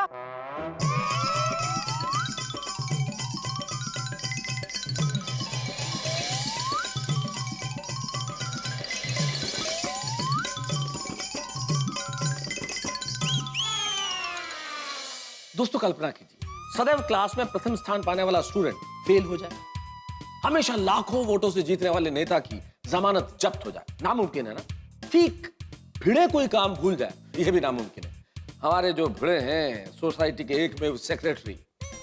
दोस्तों कल्पना कीजिए सदैव क्लास में प्रथम स्थान पाने वाला स्टूडेंट फेल हो जाए, हमेशा लाखों वोटों से जीतने वाले नेता की जमानत जब्त हो जाए. नामुमकिन है ना? ठीक भिड़े कोई काम भूल जाए यह भी नामुमकिन है. हमारे जो भिड़े हैं सोसाइटी के एक में सेक्रेटरी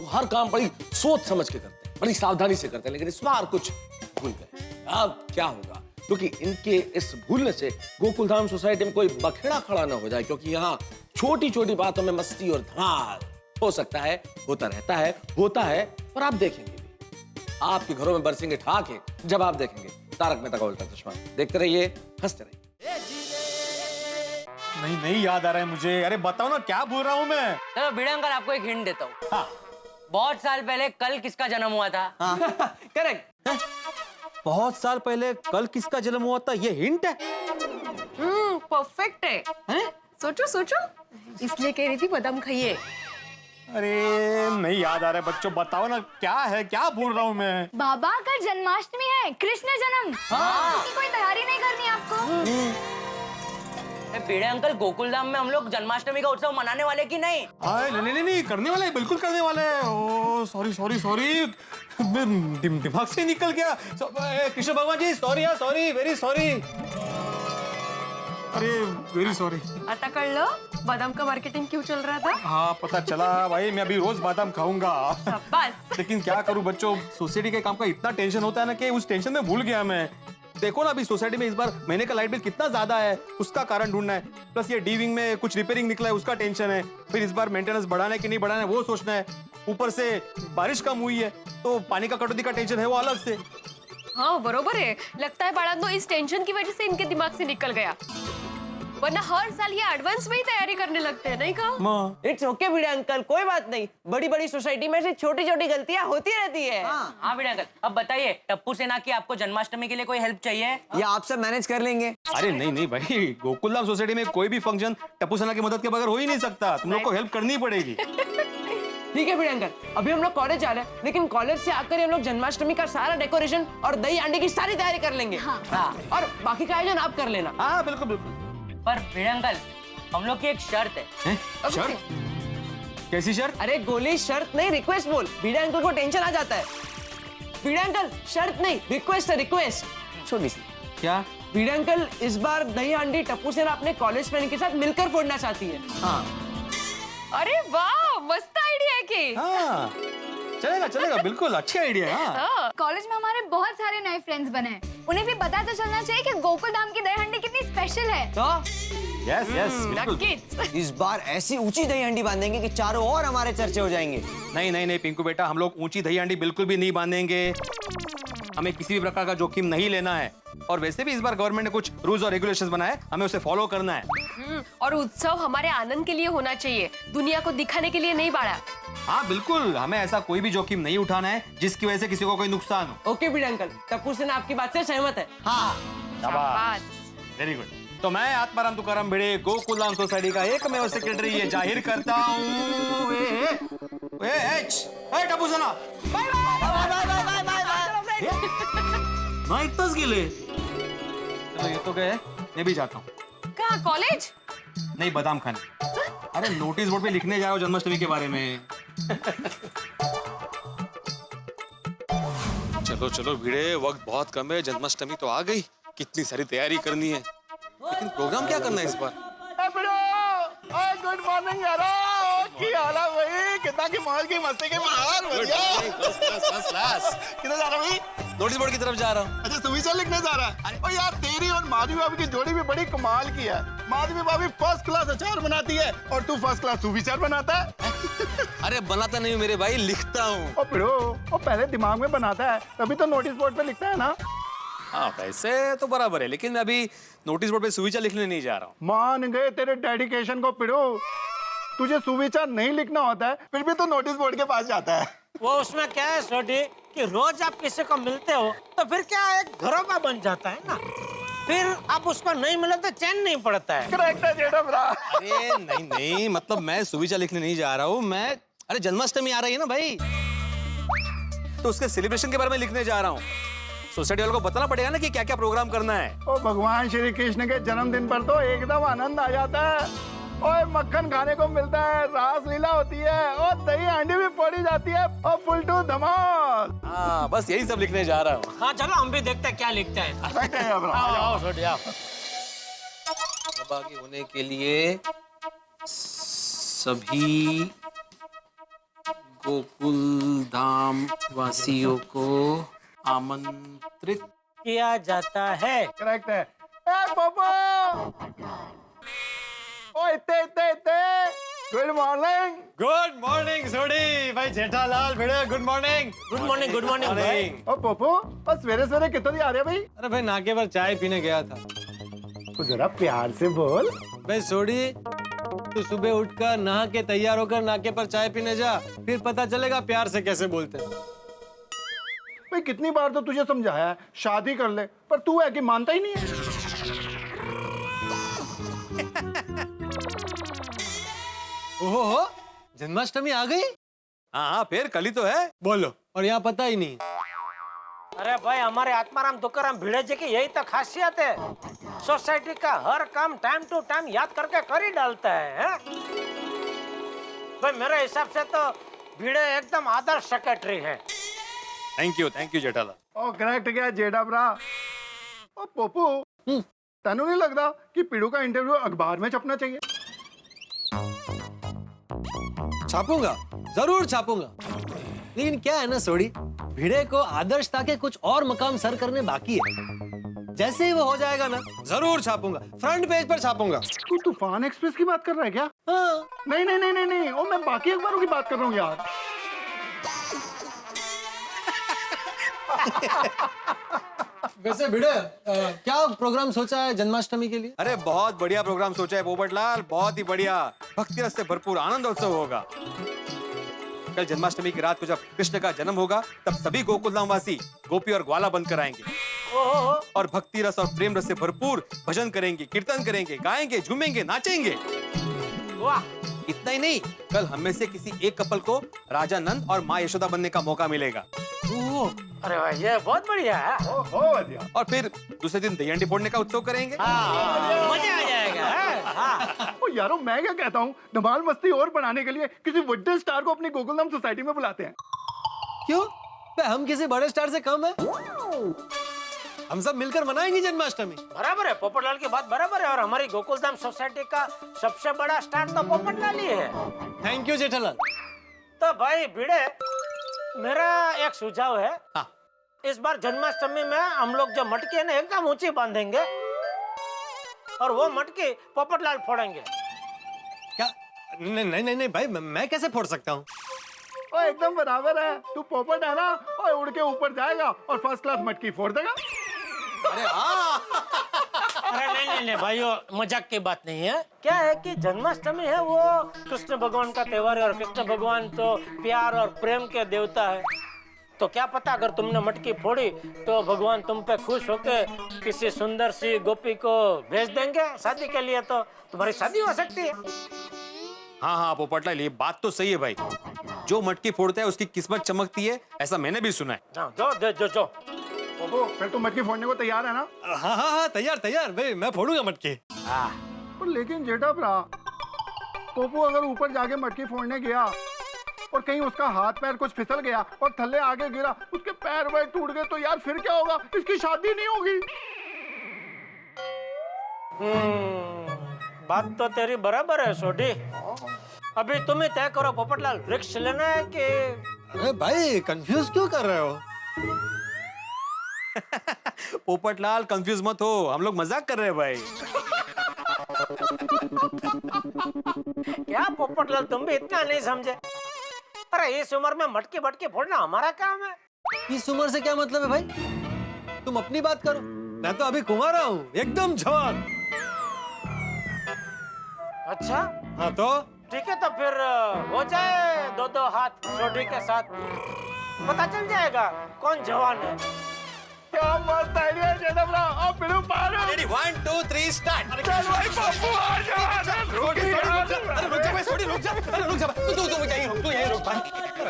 वो हर काम बड़ी सोच समझ के करते हैं, बड़ी सावधानी से करते हैं, लेकिन इस बार कुछ भूल गए. अब क्या होगा क्योंकि इनके इस भूलने से गोकुलधाम सोसाइटी में कोई बखेड़ा खड़ा ना हो जाए, क्योंकि यहाँ छोटी छोटी बातों में मस्ती और धमाल हो सकता है, होता रहता है, होता है. और आप देखेंगे भी आपके घरों में बरसेंगे ठाके जब आप देखेंगे तारक मेहता का उल्टा चश्मा. देखते रहिए हंसते रहिए. नहीं नहीं याद आ रहा है मुझे. अरे बताओ ना क्या बोल रहा हूँ मैं? चलो भीड़े अंकल आपको एक हिंट देता हूँ. हाँ. बहुत साल पहले कल किसका जन्म हुआ था? करेक्ट. बहुत साल पहले कल किसका जन्म हुआ था ये हिंट है? परफेक्ट है सोचो सोचो इसलिए कह रही थी बादाम खाइए. अरे नहीं याद आ रहा है बच्चों बताओ ना क्या है क्या बोल रहा हूँ मैं? बाबा कल जन्माष्टमी है कृष्ण जन्म. इसकी कोई तैयारी नहीं करनी आपको? भीड़े अंकल गोकुलधाम में हम लोग जन्माष्टमी का उत्सव मनाने वाले की नहीं? नहीं करने वाले बिल्कुल करने वाले हैं. ओ सॉरी दिमाग से निकल गया. कृष्ण भगवान जी सॉरी वेरी सॉरी. अरे वेरी सॉरी. आता कर लो बादाम का मार्केटिंग क्यों चल रहा था? हाँ पता चला भाई मैं अभी रोज बादाम खाऊंगा. बस लेकिन क्या करूं बच्चों सोसाइटी के काम का इतना टेंशन होता है ना कि उस टेंशन में भूल गया मैं. देखो ना अभी सोसाइटी में इस बार महीने का लाइट बिल कितना ज्यादा है उसका कारण ढूंढना है. प्लस ये डी विंग में कुछ रिपेयरिंग निकला है उसका टेंशन है. फिर इस बार मेंटेनेंस बढ़ाना है कि नहीं बढ़ाना है वो सोचना है. ऊपर से बारिश कम हुई है तो पानी का कटौती का टेंशन है वो अलग से. हाँ बरोबर है. लगता है बाळांनो इस टेंशन की वजह से इनके दिमाग से निकल गया, वरना हर साल ये एडवांस में ही तैयारी करने लगते हैं नहीं का? इट्स ओके भीड़े अंकल कोई बात नहीं. बड़ी बड़ी सोसाइटी में से छोटी छोटी गलतियां होती रहती है. हाँ भीड़े अंकल अब बताइए टप्पू सेना की आपको जन्माष्टमी के लिए कोई हेल्प चाहिए? ये आप सब मैनेज कर लेंगे. अरे नहीं भाई गोकुलधाम सोसाइटी में कोई भी फंक्शन टप्पू सेना की मदद के बगैर हो ही नहीं सकता. तुम लोग को हेल्प करनी पड़ेगी. ठीक है भीड़े अंकल अभी हम लोग कॉलेज जा रहे हैं, लेकिन कॉलेज से आकर हम लोग जन्माष्टमी का सारा डेकोरेशन और दही अंडे की सारी तैयारी कर लेंगे. हाँ और बाकी का आयोजन आप कर लेना. हाँ बिल्कुल. पर भीड़े अंकल हम लोग की एक शर्त है. शर्त? कैसी शर्त? अरे गोली शर्त नहीं रिक्वेस्ट बोल. भीड़े अंकल को टेंशन आ जाता है. भीड़े अंकल शर्त नहीं रिक्वेस्ट है रिक्वेस्ट छोटी सी. क्या? भीड़े अंकल इस बार दही हांडी टप्पू सेना अपने कॉलेज फ्रेंड के साथ मिलकर फोड़ना चाहती है. हाँ. अरे वाह मस्त आइडिया है की. हाँ चलेगा बिल्कुल अच्छी आइडिया है. कॉलेज में हमारे बहुत सारे नए फ्रेंड्स बने हैं उन्हें भी पता तो चलना चाहिए कि गोकुल धाम की दही हंडी कितनी स्पेशल है। तो यस यस बिल्कुल। किड्स इस बार ऐसी ऊंची दही हंडी बांधेंगे कि चारों ओर हमारे चर्चे हो जाएंगे। नहीं नहीं नहीं पिंकू बेटा, हम लोग ऊंची दही हांडी बिल्कुल भी नहीं बांधेंगे। हमें किसी भी प्रकार का जोखिम नहीं लेना है। और वैसे भी इस बार गवर्नमेंट ने कुछ रूल्स और रेगुलेशंस बनाए, हमें उसे फॉलो करना है। और उत्सव हमारे आनंद के लिए होना चाहिए, दुनिया को दिखाने के लिए नहीं बाड़ा। हाँ बिल्कुल, हमें ऐसा कोई भी जोखिम नहीं उठाना है जिसकी वजह से किसी को कोई नुकसान हो। ओके बिड अंकल, टप्पू सेना आपकी बात से सहमत है। हाँ शाबाश, वेरी गुड। तो मैं आत्माराम तुकाराम भिड़े गोकुलधाम सोसाइटी का एकमेव सेक्रेटरी ये जाहिर करता हूँ। टप्पू सेना ना इतनाच गेले। चलो ये तो गए, मैं भी जाता हूँ। कहाँ, कॉलेज? नहीं, बादाम खाने। अरे नोटिस बोर्ड पे लिखने जा रहा हूँ जन्माष्टमी के बारे में। चलो चलो भिड़े, वक्त बहुत कम है, जन्माष्टमी तो आ गई, कितनी सारी तैयारी करनी है, लेकिन प्रोग्राम क्या करना है इस बार? गुड मॉर्निंग यार, की हाल है भाई? कितना की मौज की मस्ती के माहौल बढ़िया। किधर जा रहा भाई? नोटिस बोर्ड की तरफ जा रहा हूँ। अच्छा सुविचार लिखने जा रहा है? और यार तेरी और माधवी भाभी की जोड़ी भी बड़ी कमाल की है। माधवी भाभी फर्स्ट क्लास अचार बनाती है और तू फर्स्ट क्लास सुविचार बनाता है। अरे बनाता नहीं हूँ मेरे भाई, लिखता हूँ। ओ पिड़ो, वो पहले दिमाग में बनाता है तभी तो नोटिस बोर्ड पे लिखता है ना। हाँ वैसे तो बराबर है, लेकिन मैं अभी नोटिस बोर्ड पे सुविचार लिखने नहीं जा रहा हूँ। मान गए तेरे डेडिकेशन को पिड़ो। तुझे सुविचार नहीं लिखना होता है फिर भी तो नोटिस बोर्ड के पास जाता है। वो उसमें क्या है सोडी कि रोज आप किसी को मिलते हो तो फिर क्या एक घरों बन जाता है ना, फिर आप उसको नहीं मिले तो चैन नहीं पड़ता है। करेक्ट है जेठा भरा। अरे नहीं नहीं, मतलब मैं सुविचार लिखने नहीं जा रहा हूँ, मैं अरे जन्माष्टमी आ रही है ना भाई, तो उसके सेलिब्रेशन के बारे में लिखने जा रहा हूँ। सोसाइटी वालों को बताना पड़ेगा ना कि क्या क्या प्रोग्राम करना है। ओ भगवान श्री कृष्ण के जन्मदिन पर तो एकदम आनंद आ जाता है। और मक्खन खाने को मिलता है, रास लीला होती है और दही हांडी भी फोड़ी जाती है और फुल टू धमाल। हाँ बस यही सब लिखने जा रहा हूँ। हाँ चलो हम भी देखते हैं क्या लिखते हैं। आओ सोडी आओ। सहभागी होने के लिए सभी गोकुल धाम वासियों को आमंत्रित किया जाता है। करेक्ट है। ए पापा, ओ इत्ते good morning. Good morning Sodhi भाई, Jethalal Bhide good morning. Good morning good morning भाई। ओ पप्पू, और सवेरे सवेरे कितने आ रहे भाई? अरे भाई नाके पर चाय पीने गया था। तो जरा प्यार से बोल। भाई सोडी, तू सुबह उठकर नहा के तैयार होकर नाके पर चाय पीने जा, फिर पता चलेगा प्यार से कैसे बोलते हैं। भाई कितनी बार तो तुझे समझाया है शादी कर ले, पर तू है कि मानता ही नहीं है। ओहो, जन्माष्टमी आ गई? हाँ फिर कल ही तो है। बोलो, और यहाँ पता ही नहीं। अरे भाई हमारे आत्माराम तुकाराम भिड़े जी की यही तो खासियत है, सोसाइटी का हर काम टाइम टू टाइम याद करके कर ही डालता है? भाई मेरे हिसाब से तो भिड़े एकदम आदर्श सेक्रेटरी है। Thank you Jethalal. ओ करेक्ट क्या जेठा भरा। ओ पप्पू, तेनू नहीं लगता कि पीड़ू का इंटरव्यू अखबार में छपना चाहिए? छापूंगा, जरूर छापूंगा। लेकिन क्या है ना सोडी, भिड़े को आदर्शता के कुछ और मकाम सर करने बाकी है। जैसे ही वो हो जाएगा ना, जरूर छापूंगा, फ्रंट पेज पर छापूंगा। तू तूफान एक्सप्रेस की बात कर रहा है क्या? हाँ। नहीं नहीं नहीं नहीं नहीं, ओ मैं बाकी अखबारों की बात कर रहा हूँ यार। वैसे भिड़े, क्या प्रोग्राम सोचा है जन्माष्टमी के लिए? अरे बहुत बढ़िया प्रोग्राम सोचा है पोपटलाल, बहुत ही बढ़िया। भक्ति रस से भरपूर आनंद उत्सव होगा। कल जन्माष्टमी की रात को जब कृष्ण का जन्म होगा, तब सभी गोकुलधाम वासी गोपी और ग्वाला बनकर आएंगे और भक्ति रस और प्रेम रस से भरपूर भजन करेंगे, कीर्तन करेंगे, गाएंगे, झूमेंगे, नाचेंगे। वाह, इतना ही नहीं, कल हम में से किसी एक कपल को राजा नंद और माँ यशोदा बनने का मौका मिलेगा। अरे भाई ये बहुत बढ़िया है। और फिर दूसरे दिन दही हांडी फोड़ने का उत्सव करेंगे। मजा आ जाएगा। हाँ। ओ यारो, मैं क्या कहता हूँ, धमाल मस्ती और बढ़ाने के लिए किसी बड़े स्टार को अपनी गोकुलधाम सोसाइटी में बुलाते हैं। क्यों? हम किसी बड़े स्टार से कम है? हम सब मिलकर मनाएंगे जन्माष्टमी। बराबर है, पोपटलाल की बात बराबर है। और हमारी गोकुलधाम सोसाइटी का सबसे बड़ा स्टार तो पोपटलाल ही है। Thank you Jethalal. तो भाई भिड़े, मेरा एक सुझाव है। हाँ। इस बार जन्माष्टमी में हम लोग जो मटकी है ना एकदम ऊंची बांधेंगे और वो मटकी पोपटलाल फोड़ेंगे। क्या? नहीं भाई, मैं कैसे फोड़ सकता हूँ? ओ एकदम बराबर है, तू पोपट है ना, और उड़ के ऊपर जाएगा और फर्स्ट क्लास मटकी फोड़ देगा। अरे हाँ। अरे नहीं भाइयों, मजाक की बात नहीं है। क्या है कि जन्माष्टमी है वो कृष्ण भगवान का त्योहार है और कृष्ण भगवान तो प्यार और प्रेम के देवता है। तो क्या पता अगर तुमने मटकी फोड़ी तो भगवान तुम पे खुश होके किसी सुंदर सी गोपी को भेज देंगे शादी के लिए, तो तुम्हारी शादी हो सकती है। हाँ पोपटलाल, ये बात तो सही है भाई। जो मटकी फोड़ता है उसकी किस्मत चमकती है, ऐसा मैंने भी सुना है। जो पोपो, फिर तू मटकी फोड़ने को तैयार है ना? हाँ तैयार भाई, मैं फोड़ूंगा मटकी। पर लेकिन जेठा भरा, पोपो अगर ऊपर जाके मटकी फोड़ने गया और कहीं उसका हाथ पैर कुछ फिसल गया और थल्ले आगे गिरा, उसके पैर वैर टूट गए तो यार फिर क्या होगा? इसकी शादी नहीं होगी। बात तो तेरी बराबर है सोडी। अभी तुम ही तय करो पोपटलाल, वृक्ष लेना है कि? अरे भाई कंफ्यूज क्यों कर रहे हो? पोपटलाल कंफ्यूज मत हो, हम लोग मजाक कर रहे हैं भाई। क्या पोपटलाल, तुम भी इतना नहीं समझे? अरे इस उम्र में मटकी बटकी फोड़ना हमारा काम है। इस उम्र से क्या मतलब है भाई? तुम अपनी बात करो, मैं तो अभी कुंवारा हूँ, एकदम जवान। अच्छा हाँ तो ठीक है, तो फिर हो जाए दो हाथ सोडी के साथ, पता चल जाएगा कौन जवान है। क्या मस्त आइडिया है जेठा भरा। अब फिर पार 1 2 3 स्टार्ट। चल भाई पप्पू आ जा।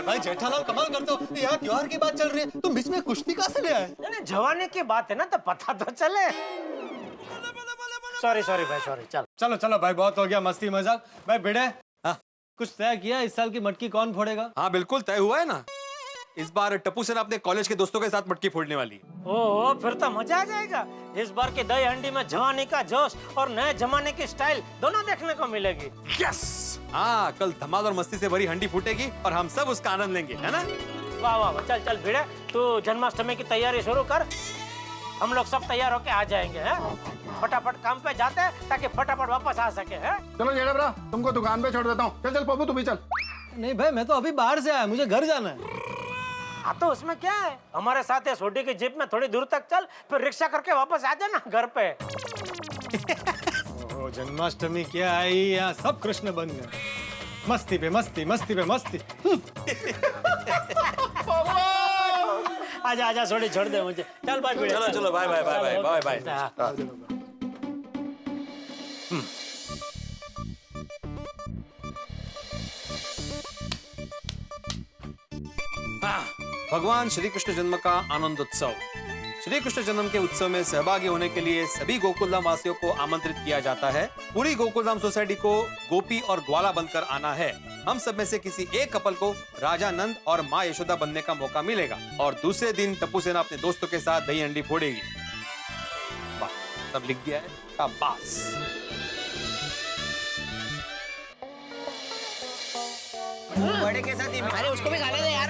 भाई जेठालाल कमाल करते हो, यहाँ त्योहार की बात चल रही है, तुम बीच में कुश्ती कहाँ से ले आए? नहीं, जवानी की बात है ना, तो पता तो चले। सॉरी भाई, सॉरी। चलो भाई, बहुत हो गया मस्ती मजाक। भाई भिड़े, कुछ तय किया इस साल की मटकी कौन फोड़ेगा? हाँ बिल्कुल तय हुआ है ना। इस बार टप्पू सेना अपने कॉलेज के दोस्तों के साथ मटकी फोड़ने वाली है। ओह, फिर तो मजा आ जाएगा। इस बार की दही हंडी में जवानी का जोश और नए जमाने की स्टाइल दोनों देखने को मिलेगी। यस। हाँ, कल धमाल और मस्ती से भरी हंडी फूटेगी और हम सब उसका आनंद लेंगे, है ना? वाह, चल भिड़े, तू जन्माष्टमी की तैयारी शुरू कर, हम लोग सब तैयार होके आ जाएंगे। हैं? फटाफट काम पे जाते हैं ताकि फटाफट वापस आ सके। हैं? चलो जेठा भरा, तुमको दुकान पे छोड़ देता हूँ। चल पप्पू, तू भी चल। नहीं भाई, मैं तो अभी बाहर से आया, मुझे घर जाना है। हाँ तो उसमें क्या है, हमारे साथ है सोडी की जीप में थोड़ी दूर तक चल, फिर रिक्शा करके वापस आ जाना घर पे। जन्माष्टमी क्या आई, यहाँ सब कृष्ण बन गए। मस्ती पे मस्ती, मस्ती पे मस्ती। आजा सोडी, छोड़ दे मुझे। चल भाई, चलो बाय। भगवान श्री कृष्ण जन्म का आनंद उत्सव। श्री कृष्ण जन्म के उत्सव में सहभागी होने के लिए सभी गोकुलधाम वासियों को आमंत्रित किया जाता है। पूरी गोकुलधाम सोसाइटी को गोपी और ग्वाला बनकर आना है। हम सब में से किसी एक कपल को राजा नंद और माँ यशोदा बनने का मौका मिलेगा और दूसरे दिन टप्पू सेना अपने दोस्तों के साथ दही हंडी फोड़ेगी। वाह, सब लिख दिया है, शाबाश। बड़े के साथ ही। अरे उसको भी खाने दे यार।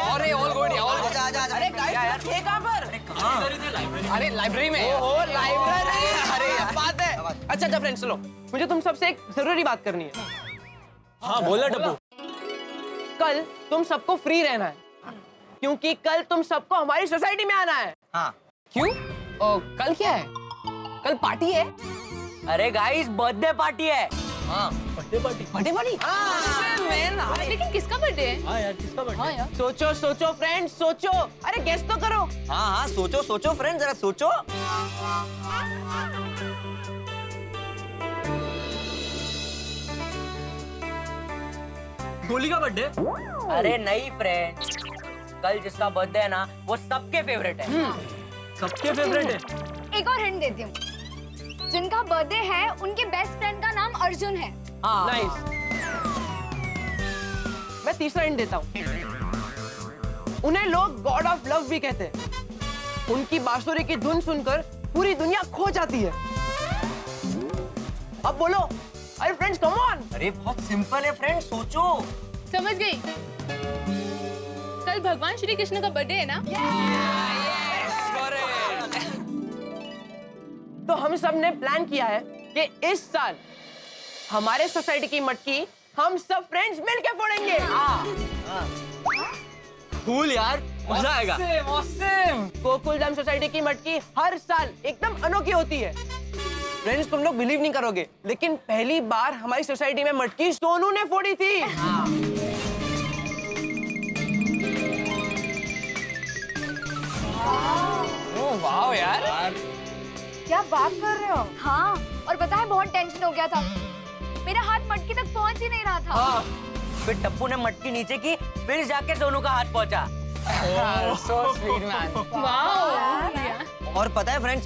अरे ऑल गुड, अरे यार ये कहाँ पर? अरे लाइब्रेरी में। ओहो लाइब्रेरी, अरे बात है। अच्छा फ्रेंड्स, चलो मुझे तुम सबसे एक जरूरी बात करनी है। हाँ बोला टप्पू। कल तुम सबको फ्री रहना है, क्योंकि कल तुम सबको हमारी सोसाइटी में आना है। हाँ। क्यों? कल क्या है? कल पार्टी है। अरे गाइस, बर्थडे पार्टी है। हाँ, बर्थडे पार्टी। हाँ, लेकिन किसका बर्थडे है? हाँ यार, किसका बर्थडे? हाँ यार, सोचो फ्रेंड्स, सोचो। अरे गेस तो करो। हाँ सोचो फ्रेंड, जरा सोचो। गोली का बर्थडे? अरे नहीं फ्रेंड, कल जिसका बर्थडे है ना, वो सबके फेवरेट है। सबके फेवरेट है। एक और हिंट देती हूँ, जिनका बर्थडे है उनके बेस्ट फ्रेंड का नाम अर्जुन है। हाँ नाइस। मैं तीसरा हिंट देता हूँ, उन्हें लोग गॉड ऑफ लव भी कहते हैं। उनकी बांसुरी की धुन सुनकर पूरी दुनिया खो जाती है। अब बोलो, अरे फ्रेंड्स कम ऑन। अरे बहुत सिंपल है फ्रेंड, सोचो। समझ गई। कल भगवान श्री कृष्ण का बर्थडे है ना? तो हम सब ने प्लान किया है कि इस साल हमारे सोसाइटी की मटकी हम सब फ्रेंड्स मिलके फोड़ेंगे। कूल यार, मजा आएगा। गोकुलधाम सोसाइटी की मटकी हर साल एकदम अनोखी होती है। फ्रेंड्स, तुम लोग बिलीव नहीं करोगे, लेकिन पहली बार हमारी सोसाइटी में मटकी सोनू ने फोड़ी थी। वाह यार। क्या बात कर रहे हो? हाँ, और पता है बहुत टेंशन हो गया था। मेरा हाथ मटकी तक पहुंच ही नहीं रहा था। फिर टप्पू ने मटकी नीचे की, फिर जाके सोनू का हाथ पहुंचा। So sweet man. वाह। और पता है फ्रेंड्स,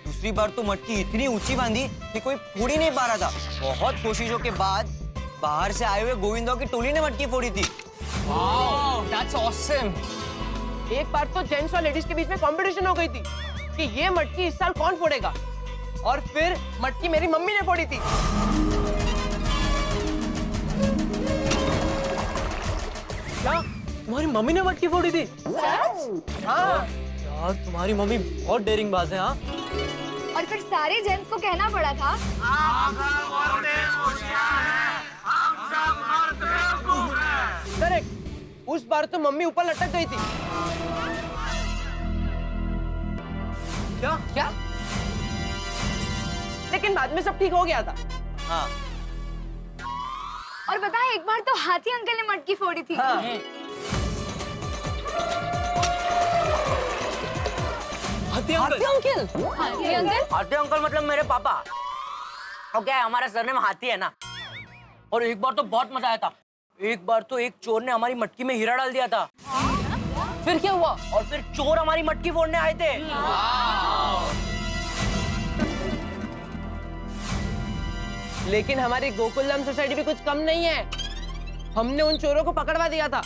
दूसरी बार तो मटकी इतनी ऊंची बांधी कि कोई फोड़ ही नहीं पा रहा था। बहुत कोशिशों के बाद बाहर से आए हुए गोविंदो की टोली ने मटकी फोड़ी थी। Wow, that's awesome. एक बार तो जेंट्स और लेडीज के बीच में कंपटीशन हो गई थी कि ये मटकी इस साल कौन फोड़ेगा, और फिर मटकी मेरी मम्मी ने फोड़ी थी। क्या तुम्हारी मम्मी ने मटकी फोड़ी थी? हाँ यार, तुम्हारी मम्मी बहुत डेयरिंग बाज है। हाँ, और फिर सारे जेंट्स को कहना पड़ा था करेक्ट। उस बार तो मम्मी ऊपर लटक गई थी। क्या? लेकिन बाद में सब ठीक हो गया था। हाँ। और पता है एक बार तो हाथी अंकल ने मटकी फोड़ी थी। हाँ। हाथी अंकल? हाथी अंकल? हाथी अंकल मतलब मेरे पापा। और क्या है, हमारा सरनेम हाथी है ना। और एक बार तो बहुत मजा आया था। एक बार तो एक चोर ने हमारी मटकी में हीरा डाल दिया था। फिर क्या हुआ? और फिर चोर हमारी मटकी फोड़ने आए थे। लेकिन हमारी गोकुलधाम सोसाइटी भी कुछ कम नहीं है। हमने उन चोरों को पकड़वा दिया था,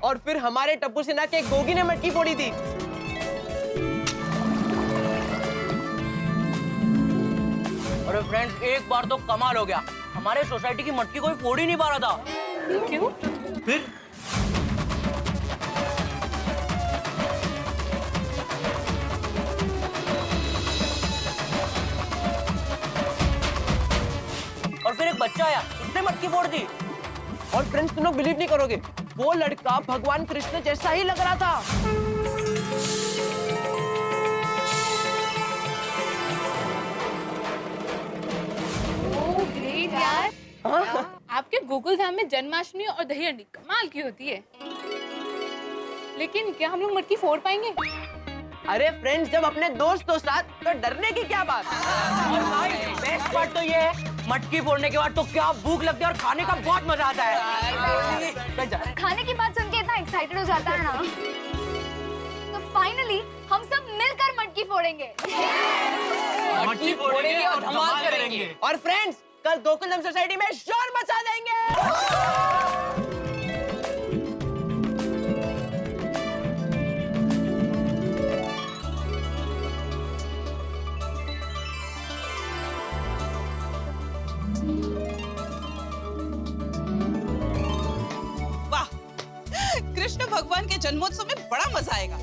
और फिर हमारे टप्पू सिन्हा के गोगी ने मटकी फोड़ी थी। अरे फ्रेंड्स, एक बार तो कमाल हो गया। हमारे सोसाइटी की मटकी कोई फोड़ ही नहीं पा रहा था। क्यों? फिर और फिर एक बच्चा आया, उसने मटकी फोड़ दी। और फ्रेंड्स, तुम लोग बिलीव नहीं करोगे, वो लड़का भगवान कृष्ण जैसा ही लग रहा था। ओह ग्रेट यार। आपके गोकुलधाम में जन्माष्टमी और दही हंडी कमाल की होती है। लेकिन क्या हम लोग मटकी फोड़ पाएंगे? अरे फ्रेंड्स, जब अपने दोस्तों साथ तो डरने की क्या बात। और भाई बेस्ट पार्ट तो ये है, मटकी फोड़ने के बाद तो क्या भूख लगती है और खाने का बहुत मजा आता है। खाने की बात सुन के इतना एक्साइटेड हो जाता है ना। तो फाइनली हम सब मिलकर मटकी फोड़ेंगे। मटकी फोड़ेंगे और धमाल करेंगे। और फ्रेंड्स, कल गोकुलधाम सोसाइटी में शोर मचा देंगे। वाह, कृष्ण भगवान के जन्मोत्सव में बड़ा मजा आएगा।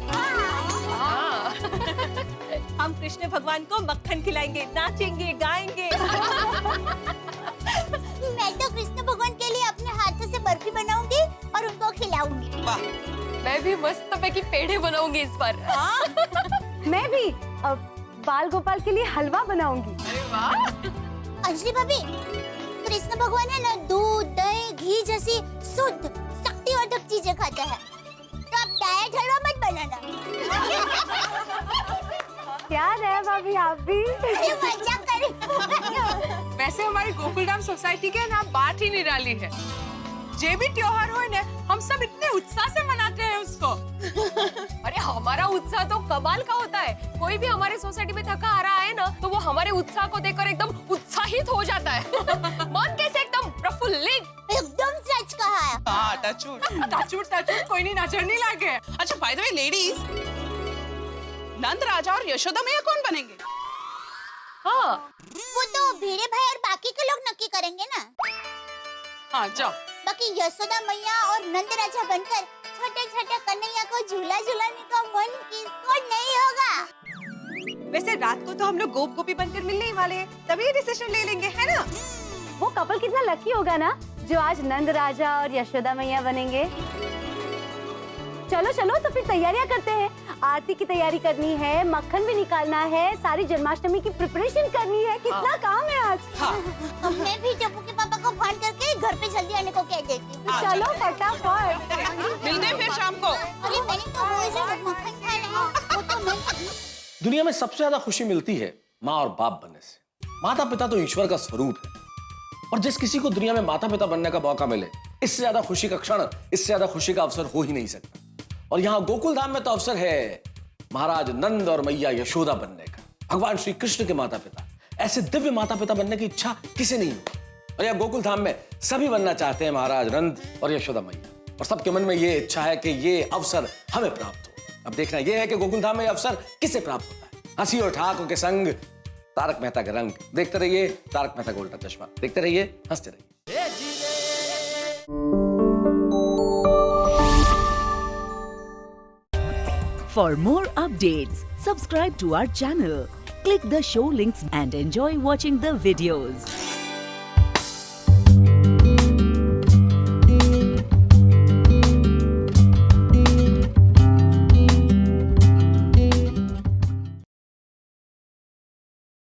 हम कृष्ण भगवान को मक्खन खिलाएंगे, नाचेंगे, गाएंगे। मैं तो कृष्ण भगवान के लिए अपने हाथों से बर्फी बनाऊंगी और उनको खिलाऊंगी। वाह, मैं भी मस्त पैकी पेड़े बनाऊंगी इस बार। मैं भी बाल गोपाल के लिए हलवा बनाऊंगी। अंजलि भाभी, कृष्ण भगवान है ना, दूध, दही, घी जैसी शुद्ध शक्तिवर्धक चीजें खाता है, तो आप डाइट हलवा मत बनाना। क्या है भाभी, आप भी? अरे मजाक कर रही हूँ। वैसे हमारी गोकुलधाम सोसाइटी के ना बात ही निराली है। जे भी त्योहार हो ना, हम सब इतने उत्साह से मनाते हैं उसको। अरे हमारा उत्साह तो कमाल का होता है। कोई भी हमारे सोसाइटी में थका आ रहा है ना, तो वो हमारे उत्साह को देखकर एकदम उत्साहित हो जाता है। मन कैसे एकदम प्रफुल्लित। एकदम सच कहा है। हाँ, टचवुड कोई नहीं नजर नहीं लगे। अच्छा, बाय द वे लेडीज, नंद राजा और यशोदा मैया कौन बनेंगे? हाँ, वो तो भिड़े भाई और बाकी के लोग नक्की करेंगे ना। हाँ, जाओ। ताकि यशोदा मैया और नंद राजा बनकर छोटे छोटे कन्हैया को झूला झूलाने का मन किसको नहीं होगा। वैसे रात को तो हम लोग गोप गोपी बनकर मिलने ही वाले हैं, तभी डिसीजन ले लेंगे, है ना? वो कपल कितना लकी होगा ना जो आज नंद राजा और यशोदा मैया बनेंगे। चलो चलो तो फिर तैयारियां करते हैं। आरती की तैयारी करनी है, मक्खन भी निकालना है, सारी जन्माष्टमी की प्रिपरेशन करनी है। कितना काम है आज। हाँ। मैं भी टप्पू के पापा को फोन करके घर पे जल्दी आने को कह देती हूँ। चलो फटाफट। मिलते हैं फिर शाम को। अरे मैंने तो वो जो मक्खन खाना है वो तो नहीं। दुनिया में सबसे ज्यादा खुशी मिलती है माँ और बाप बनने से। माता पिता तो ईश्वर का स्वरूप है, और जिस किसी को दुनिया में माता पिता बनने का मौका मिले, इससे ज्यादा खुशी का क्षण, इससे ज्यादा खुशी का अवसर हो ही नहीं सकता। और यहाँ गोकुल धाम में तो अवसर है महाराज नंद और मैया यशोदा बनने का। भगवान श्री कृष्ण के माता पिता, ऐसे दिव्य माता पिता बनने की इच्छा किसे नहीं होती। और यहाँ गोकुल धाम में सभी बनना चाहते हैं महाराज नंद और यशोदा मैया, और सबके मन में ये इच्छा है कि ये अवसर हमें प्राप्त हो। अब देखना यह है कि गोकुल धाम में अवसर किसे प्राप्त होता है। हंसी और ठाकों के संग तारक मेहता के रंग। देखते रहिए तारक मेहता का उल्टा चश्मा, देखते रहिए, हंसते रहिए। For more updates, subscribe to our channel, click the show links and enjoy watching the videos.